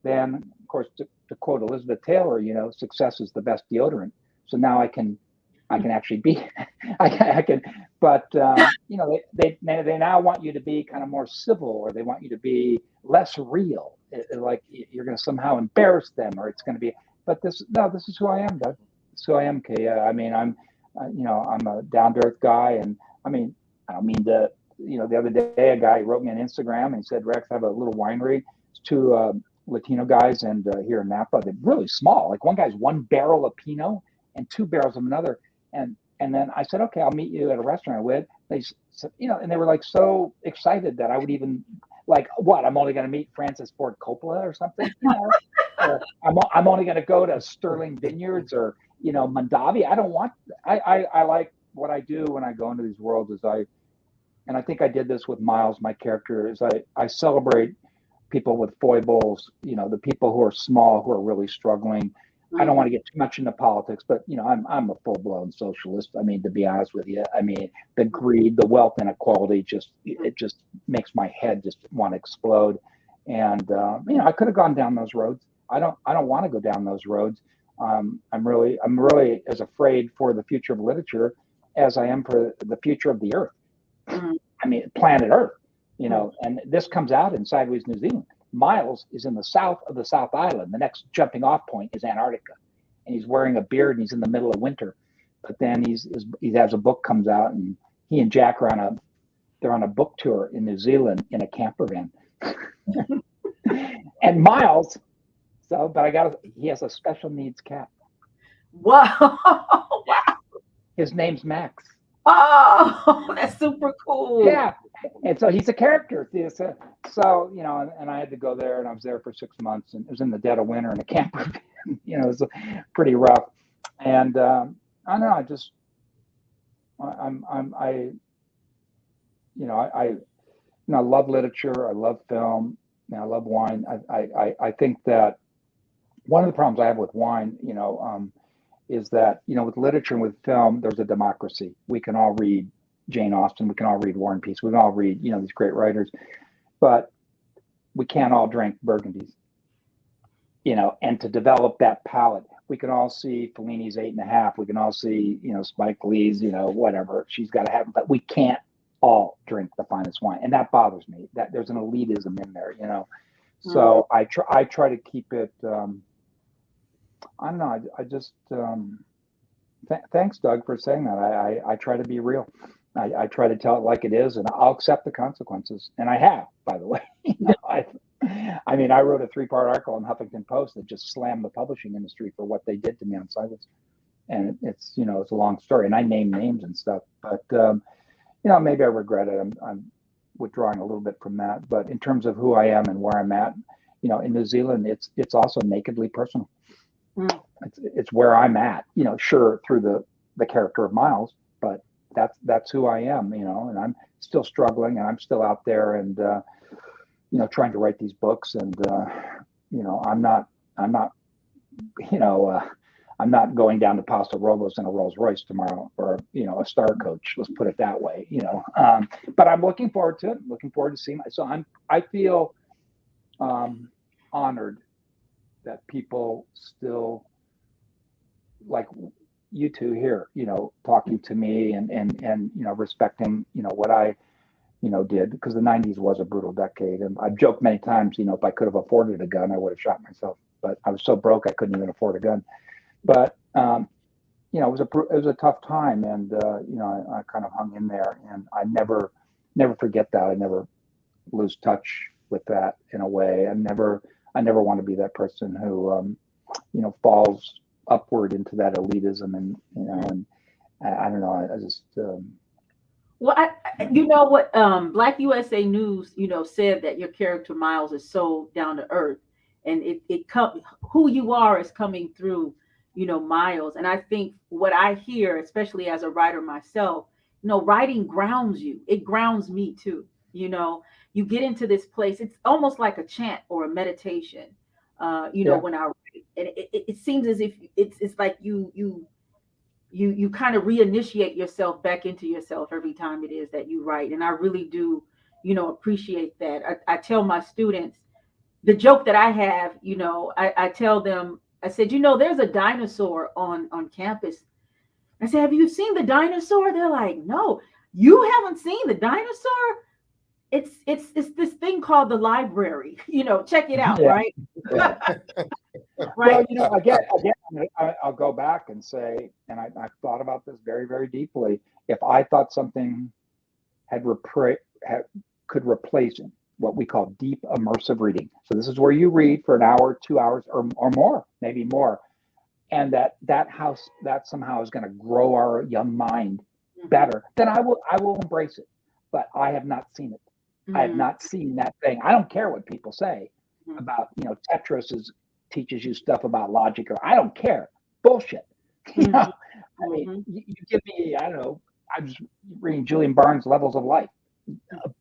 then of course, to quote Elizabeth Taylor, success is the best deodorant. So now I can actually be, I can, but they now want you to be kind of more civil, or they want you to be less real, like you're going to somehow embarrass them, or it's going to be. But this is who I am, Doug. This is who I am, Kaia. I mean, I'm a down to earth guy, and I don't mean to. The other day a guy wrote me on Instagram and he said, Rex, I have a little winery. It's two Latino guys, and here in Napa, they're really small. Like one guy's 1 barrel of Pinot and 2 barrels of another. And then I said, okay, I'll meet you at a restaurant with. They said, and they were like so excited that I would even like, what? I'm only going to meet Francis Ford Coppola or something. Or I'm only going to go to Sterling Vineyards or Mondavi. I don't want. I like what I do when I go into these worlds. And I think I did this with Miles. My character is I celebrate people with foibles. The people who are small, who are really struggling. I don't want to get too much into politics, but I'm a full-blown socialist. I mean, to be honest with you, I mean, the greed, the wealth inequality, it just makes my head just want to explode. And I could have gone down those roads. I don't want to go down those roads. I'm really as afraid for the future of literature as I am for the future of the earth. Mm-hmm. I mean, planet Earth. And this comes out in Sideways, New Zealand. Miles is in the south of the South Island. The next jumping off point is Antarctica, and he's wearing a beard and he's in the middle of winter. But then he has a book comes out, and he and Jack are on a book tour in New Zealand in a camper van. And Miles, he has a special needs cat. Wow! Wow! His name's Max. Oh, that's super cool. Yeah. And so he's a character. So, and I had to go there, and I was there for 6 months, and it was in the dead of winter in a camper. It was pretty rough. And I don't know, I love literature. I love film. I love wine. I think that one of the problems I have with wine, is that, with literature and with film, there's a democracy. We can all read Jane Austen, we can all read War and Peace, we can all read, these great writers, but we can't all drink Burgundies, and to develop that palate, we can all see Fellini's 8.5, we can all see, Spike Lee's, whatever she's got to have, but we can't all drink the finest wine. And that bothers me, that there's an elitism in there, So I try to keep it, I don't know, I just, thanks, Doug, for saying that. I try to be real. I try to tell it like it is, and I'll accept the consequences. And I have, by the way. I wrote a 3-part article in Huffington Post that just slammed the publishing industry for what they did to me on Sideways. And it's, it's a long story, and I name names and stuff. But, maybe I regret it. I'm withdrawing a little bit from that. But in terms of who I am and where I'm at, in New Zealand, it's also nakedly personal. Mm. It's where I'm at, sure, through the character of Miles, but that's who I am, and I'm still struggling, and I'm still out there, and trying to write these books, and I'm not going down to Paso Robles in a Rolls Royce tomorrow, or a Star Coach. Let's put it that way, But I'm looking forward to it. Looking forward to seeing. So I feel honored that people still, like you two here, talking to me and respecting, what I, did, because the 90s was a brutal decade. And I've joked many times, if I could have afforded a gun, I would have shot myself. But I was so broke, I couldn't even afford a gun. But, it was a tough time. And, I kind of hung in there, and I never forget that. I never lose touch with that in a way. I never want to be that person who, falls upward into that elitism and I don't know. I just, well, you know what, Black USA News, said that your character Miles is so down to earth, and who you are is coming through, Miles. And I think what I hear, especially as a writer myself, writing grounds you. It grounds me too. You get into this place. It's almost like a chant or a meditation. When I write, and it seems as if it's like you kind of reinitiate yourself back into yourself every time it is that you write. And I really do, appreciate that. I tell my students the joke that I have, I tell them, I said, there's a dinosaur on campus. I said, have you seen the dinosaur? They're like, no, you haven't seen the dinosaur? It's this thing called the library, check it out. Yeah. Right. Yeah. Right. Well, again, I'll go back and say, and I've thought about this very, very deeply. If I thought something could replace what we call deep immersive reading. So this is where you read for an hour, 2 hours, or more, maybe more. And that somehow is going to grow our young mind better, then I will embrace it. But I have not seen it. I have not seen that thing. I don't care what people say about, Tetris teaches you stuff about logic, or I don't care. Bullshit. I mean, you give me, I don't know, I'm just reading Julian Barnes' Levels of Life.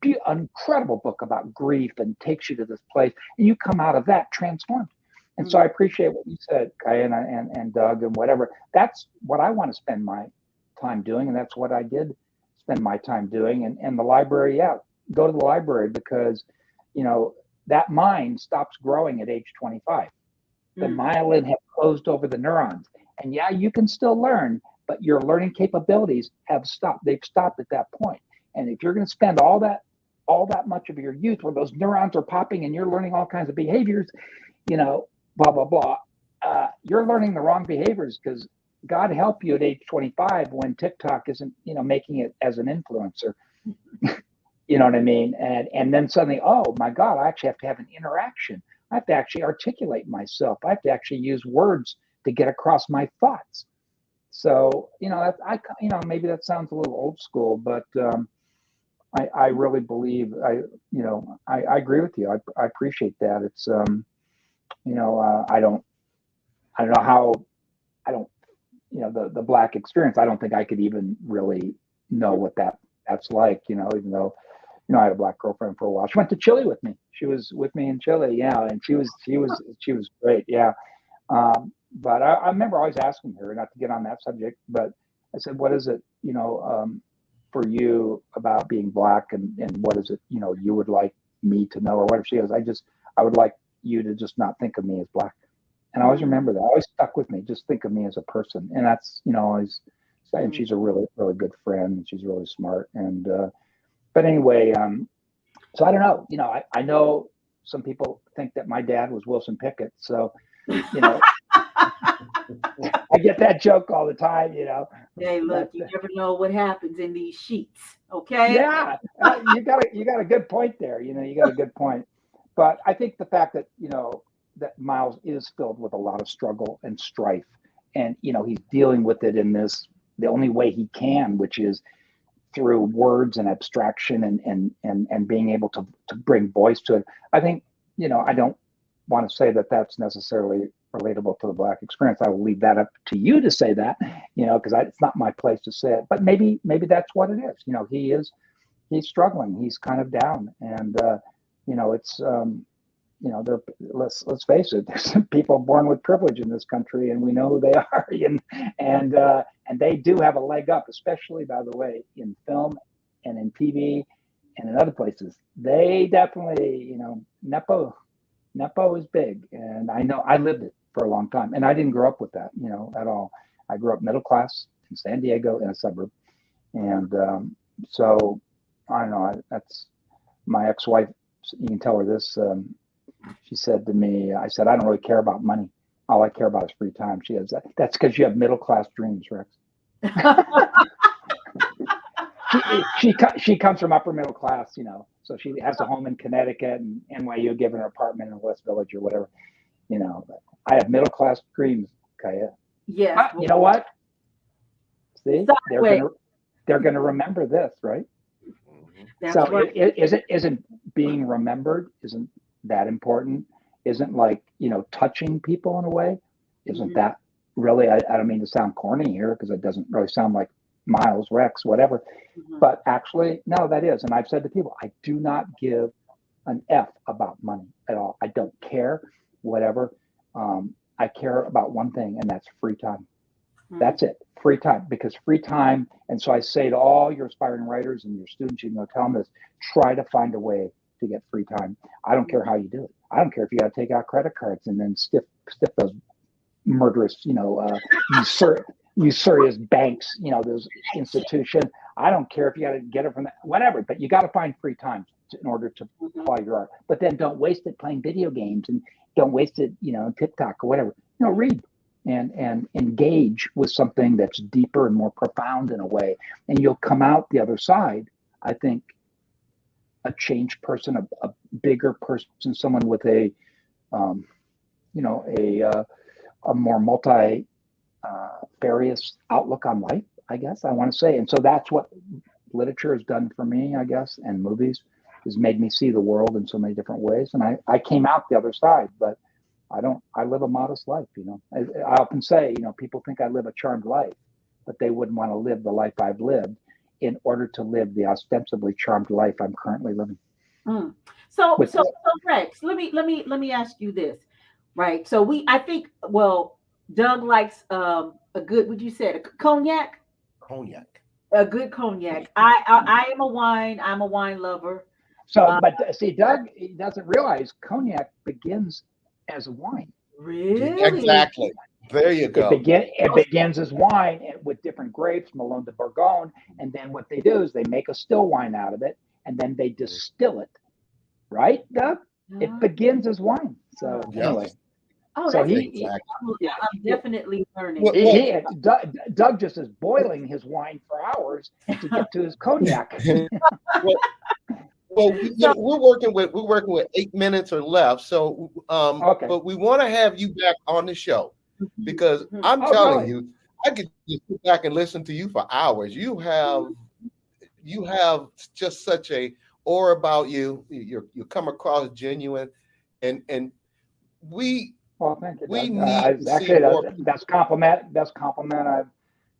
An incredible book about grief, and takes you to this place, and you come out of that transformed. And so I appreciate what you said, Kaia and Doug and whatever. That's what I want to spend my time doing, and that's what I did spend my time doing. And the library, go to the library, because that mind stops growing at age 25. The myelin have closed over the neurons, and you can still learn, but your learning capabilities have stopped. They've stopped at that point. And if you're going to spend all that much of your youth where those neurons are popping and you're learning all kinds of behaviors, blah blah blah, you're learning the wrong behaviors, because God help you at age 25 when TikTok isn't making it as an influencer. You know what I mean? And then suddenly, oh my God, I actually have to have an interaction. I have to actually articulate myself. I have to actually use words to get across my thoughts. So, maybe that sounds a little old school, but I really believe I agree with you. I appreciate that. It's, I don't know how, the Black experience, I don't think I could even really know what that's like, even though, I had a Black girlfriend for a while. She went to Chile with me. She was with me in Chile. Yeah. And she was great. Yeah. But I remember always asking her, not to get on that subject, but I said, what is it, for you about being Black, and what is it, you would like me to know, or whatever. She goes, I would like you to just not think of me as Black. And I always remember that. Always stuck with me. Just think of me as a person. And that's, always saying she's a really, really good friend, and she's really smart. And, but anyway, so I don't know, I know some people think that my dad was Wilson Pickett. So, I get that joke all the time, Hey, look, you never know what happens in these sheets. Okay. Yeah, you got a good point there. You got a good point. But I think the fact that that Miles is filled with a lot of struggle and strife, and he's dealing with it in the only way he can, which is through words and abstraction and being able to bring voice to it. I think I don't want to say that that's necessarily relatable to the Black experience. I will leave that up to you to say that, because it's not my place to say it. But maybe that's what it is. He's struggling. He's kind of down, and it's let's face it. There's some people born with privilege in this country, and we know who they are, and they do have a leg up, especially, by the way, in film and in TV and in other places. They definitely, Nepo is big, and I know I lived it for a long time, and I didn't grow up with that, at all. I grew up middle class in San Diego in a suburb, and so I don't know. That's my ex-wife. You can tell her this. She said to me, I said, I don't really care about money. All I care about is free time. She goes, that's because you have middle class dreams, Rex. She comes from upper middle class, so she has a home in Connecticut, and NYU gave her an apartment in West Village or whatever, but I have middle class dreams, Kaia. Yes. But you know what? See, they're gonna remember this, right? That's so right. Isn't being remembered, isn't that important? Isn't like, touching people in a way? Isn't that really, I don't mean to sound corny here because it doesn't really sound like Miles, Rex, whatever. But actually, no, that is. And I've said to people, I do not give an F about money at all. I don't care, whatever. I care about one thing, and that's free time. That's it, free time, because free time. And so I say to all your aspiring writers and your students, tell them this, try to find a way to get free time. I don't care how you do it. I don't care if you got to take out credit cards and then stiff those murderous, usurious banks, those institutions. I don't care if you got to get it from that, whatever, but you got to find free time in order to apply your art. But then don't waste it playing video games, and don't waste it, TikTok or whatever. Read and engage with something that's deeper and more profound in a way, and you'll come out the other side, I think, a changed person, a bigger person, someone with a more multi-various outlook on life, I guess I want to say. And so that's what literature has done for me, I guess, and movies has made me see the world in so many different ways. And I came out the other side, but I live a modest life, I often say, people think I live a charmed life, but they wouldn't want to live the life I've lived in order to live the ostensibly charmed life I'm currently living. So Rex, let me ask you this, right? So I think Doug likes a good, would you say a cognac? Cognac. A good cognac. I am I'm a wine lover. So, but see, Doug, he doesn't realize cognac begins as a wine. Really? Exactly. There you go. It begins as wine with different grapes, Melon de Bourgogne, and then what they do is they make a still wine out of it, and then they distill it. Right, Doug? It begins as wine. So anyway. Oh, so I'm definitely learning. Doug just is boiling his wine for hours to get to his cognac. Well, we're working with 8 minutes or left. So, okay. But we want to have you back on the show, because I'm telling you, I could just sit back and listen to you for hours. You have just such a aura about you. You come across genuine, and we. Well, thank you. We need to see more. Best compliment I've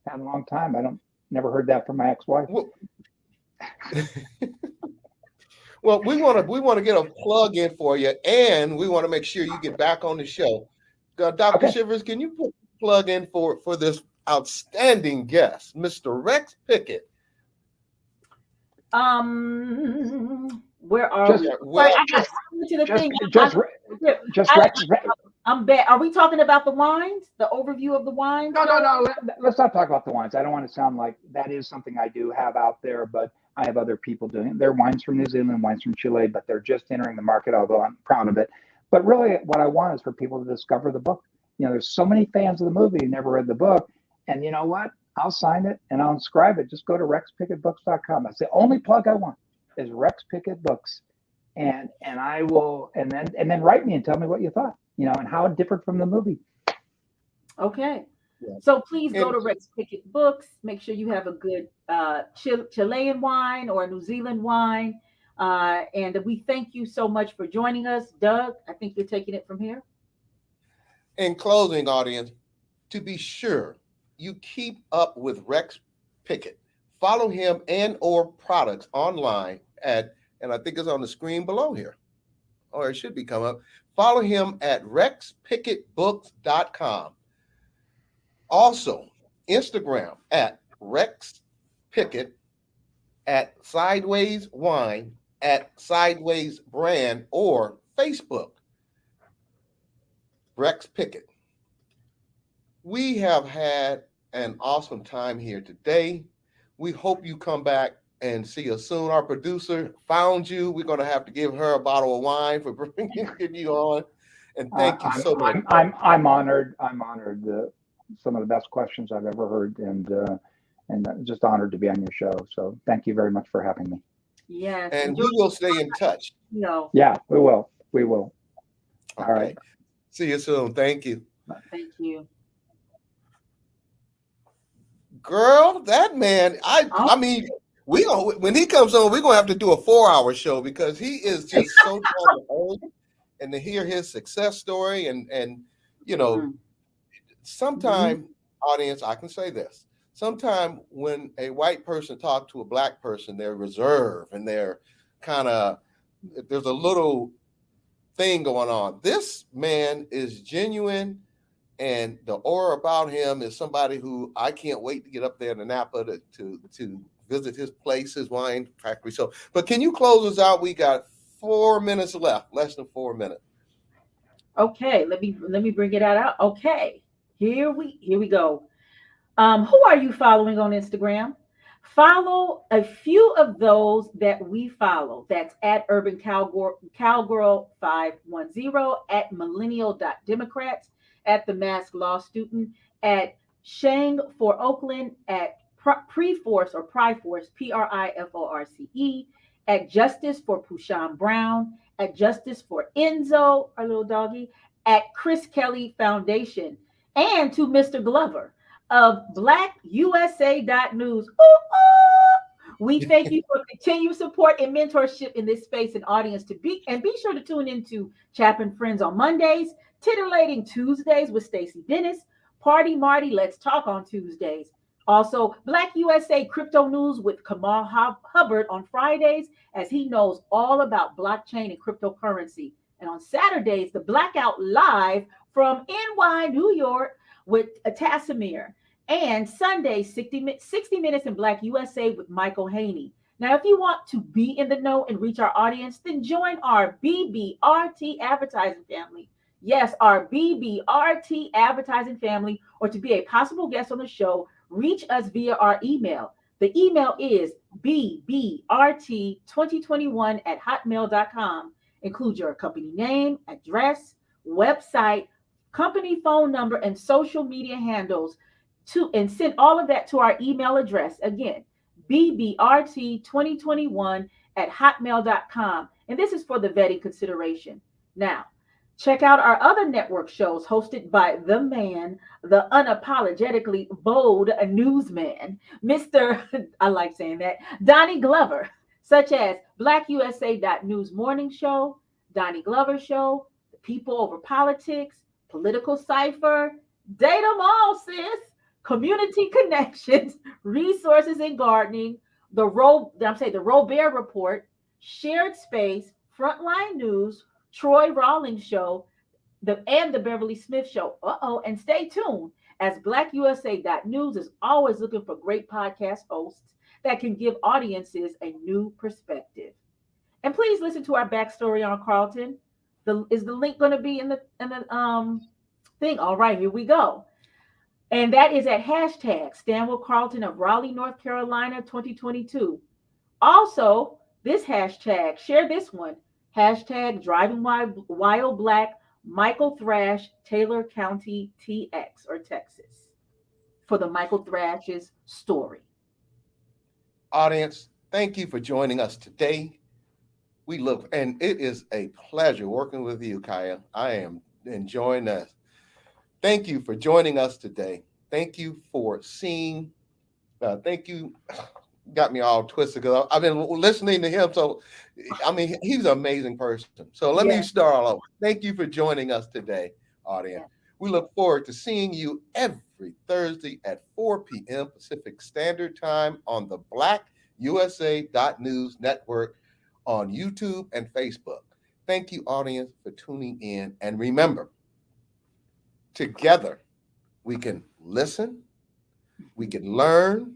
had in a long time. Never heard that from my ex-wife. Well, we want to get a plug in for you, and we want to make sure you get back on the show. Dr. Shivers, can you put a plug in for this outstanding guest, Mr. Rex Pickett? Where are we? Well, I'm bad. Are we talking about the wines? The overview of the wines? No. Let's not talk about the wines. I don't want to sound like that is something I do have out there, but I have other people doing it. They're wines from New Zealand, wines from Chile, but they're just entering the market, although I'm proud of it. But really, what I want is for people to discover the book. There's so many fans of the movie who never read the book. And you know what? I'll sign it and I'll inscribe it. Just go to rexpickettbooks.com. That's the only plug I want is Rex Pickett Books. And I will, and then write me and tell me what you thought, and how it differed from the movie. Okay. Yeah. So please go to Rex Pickett Books. Make sure you have a good Chilean wine or a New Zealand wine. And we thank you so much for joining us. Doug, I think you're taking it from here. In closing, audience, to be sure you keep up with Rex Pickett. Follow him and or products online at, and I think it's on the screen below here, or it should be come up. Follow him at rexpickettbooks.com. Also, Instagram at Rex Pickett, at Sideways Wine, at Sideways Brand, or Facebook, Rex Pickett. We have had an awesome time here today. We hope you come back and see us soon. Our producer found you. We're going to have to give her a bottle of wine for bringing you on. And thank you so much. I'm honored. I'm honored. Some of the best questions I've ever heard, and just honored to be on your show. So thank you very much for having me. Yes. And we will stay in touch. No. Yeah, we will. We will. Okay. All right. See you soon. Thank you. Thank you. Girl, that man, I mean, when he comes on, we're gonna have to do a 4-hour show because he is just so down to earth, and to hear his success story and you know, sometime audience, I can say this. Sometime when a white person talks to a black person, they're reserved and they're kind of, there's a little thing going on. This man is genuine, and the aura about him is somebody who I can't wait to get up there to Napa to visit his place, his wine factory. So, but can you close us out? We got 4 minutes left, less than 4 minutes. Okay, let me bring it out. Okay, here we go. Who are you following on Instagram? Follow a few of those that we follow. That's at Urban Cowgirl 510, at Millennial.Democrats, at The Mask Law Student, at Shang for Oakland, at Preforce or Priforce, Priforce, at Justice for Pushan Brown, at Justice for Enzo, our little doggy, at Chris Kelly Foundation, and to Mr. Glover of BlackUSA.News. We thank you for continued support and mentorship in this space and audience be sure to tune into Chapin Friends on Mondays, Titillating Tuesdays with Stacey Dennis, Party Marty Let's Talk on Tuesdays. Also, Black USA Crypto News with Kamal Hubbard on Fridays, as he knows all about blockchain and cryptocurrency. And on Saturdays, the Blackout Live from NY, New York, with Tassimir. And Sunday, 60 Minutes in Black USA with Michael Haney. Now, if you want to be in the know and reach our audience, then join our BBRT advertising family. Yes, our BBRT advertising family, or to be a possible guest on the show, reach us via our email. The email is bbrt2021@hotmail.com. Include your company name, address, website, company phone number, and social media handles and send all of that to our email address. Again, bbrt2021@hotmail.com. And this is for the vetting consideration. Now, check out our other network shows hosted by the man, the unapologetically bold newsman, Mr. I like saying that, Donnie Glover, such as BlackUSA.News Morning Show, Donnie Glover Show, The People Over Politics, Political Cipher, Date 'em all, sis, Community Connections, Resources in Gardening, the Robert Report, Shared Space, Frontline News, Troy Rawlings Show, and the Beverly Smith Show. And stay tuned, as BlackUSA.News is always looking for great podcast hosts that can give audiences a new perspective. And please listen to our backstory on Carlton. Is the link going to be in the thing? All right, here we go. And that is at hashtag Stanwell Carlton of Raleigh, North Carolina, 2022. Also, this hashtag, share this one, hashtag Driving Wild Black, Michael Thrash, Taylor County, TX or Texas, for the Michael Thrash's story. Audience, thank you for joining us today. And it is a pleasure working with you, Kaia. I am enjoying this. Thank you for joining us today. Thank you for seeing. Thank you. Got me all twisted because I've been listening to him. So, I mean, he's an amazing person. So let me start all over. Thank you for joining us today, audience. Yeah. We look forward to seeing you every Thursday at 4 p.m. Pacific Standard Time on the BlackUSA.News Network on YouTube and Facebook. Thank you, audience, for tuning in. And remember, together, we can listen, we can learn,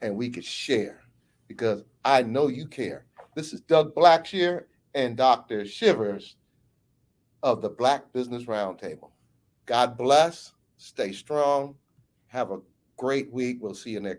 and we can share, because I know you care. This is Doug Blacksher and Dr. Shivers of the Black Business Roundtable. God bless. Stay strong. Have a great week. We'll see you next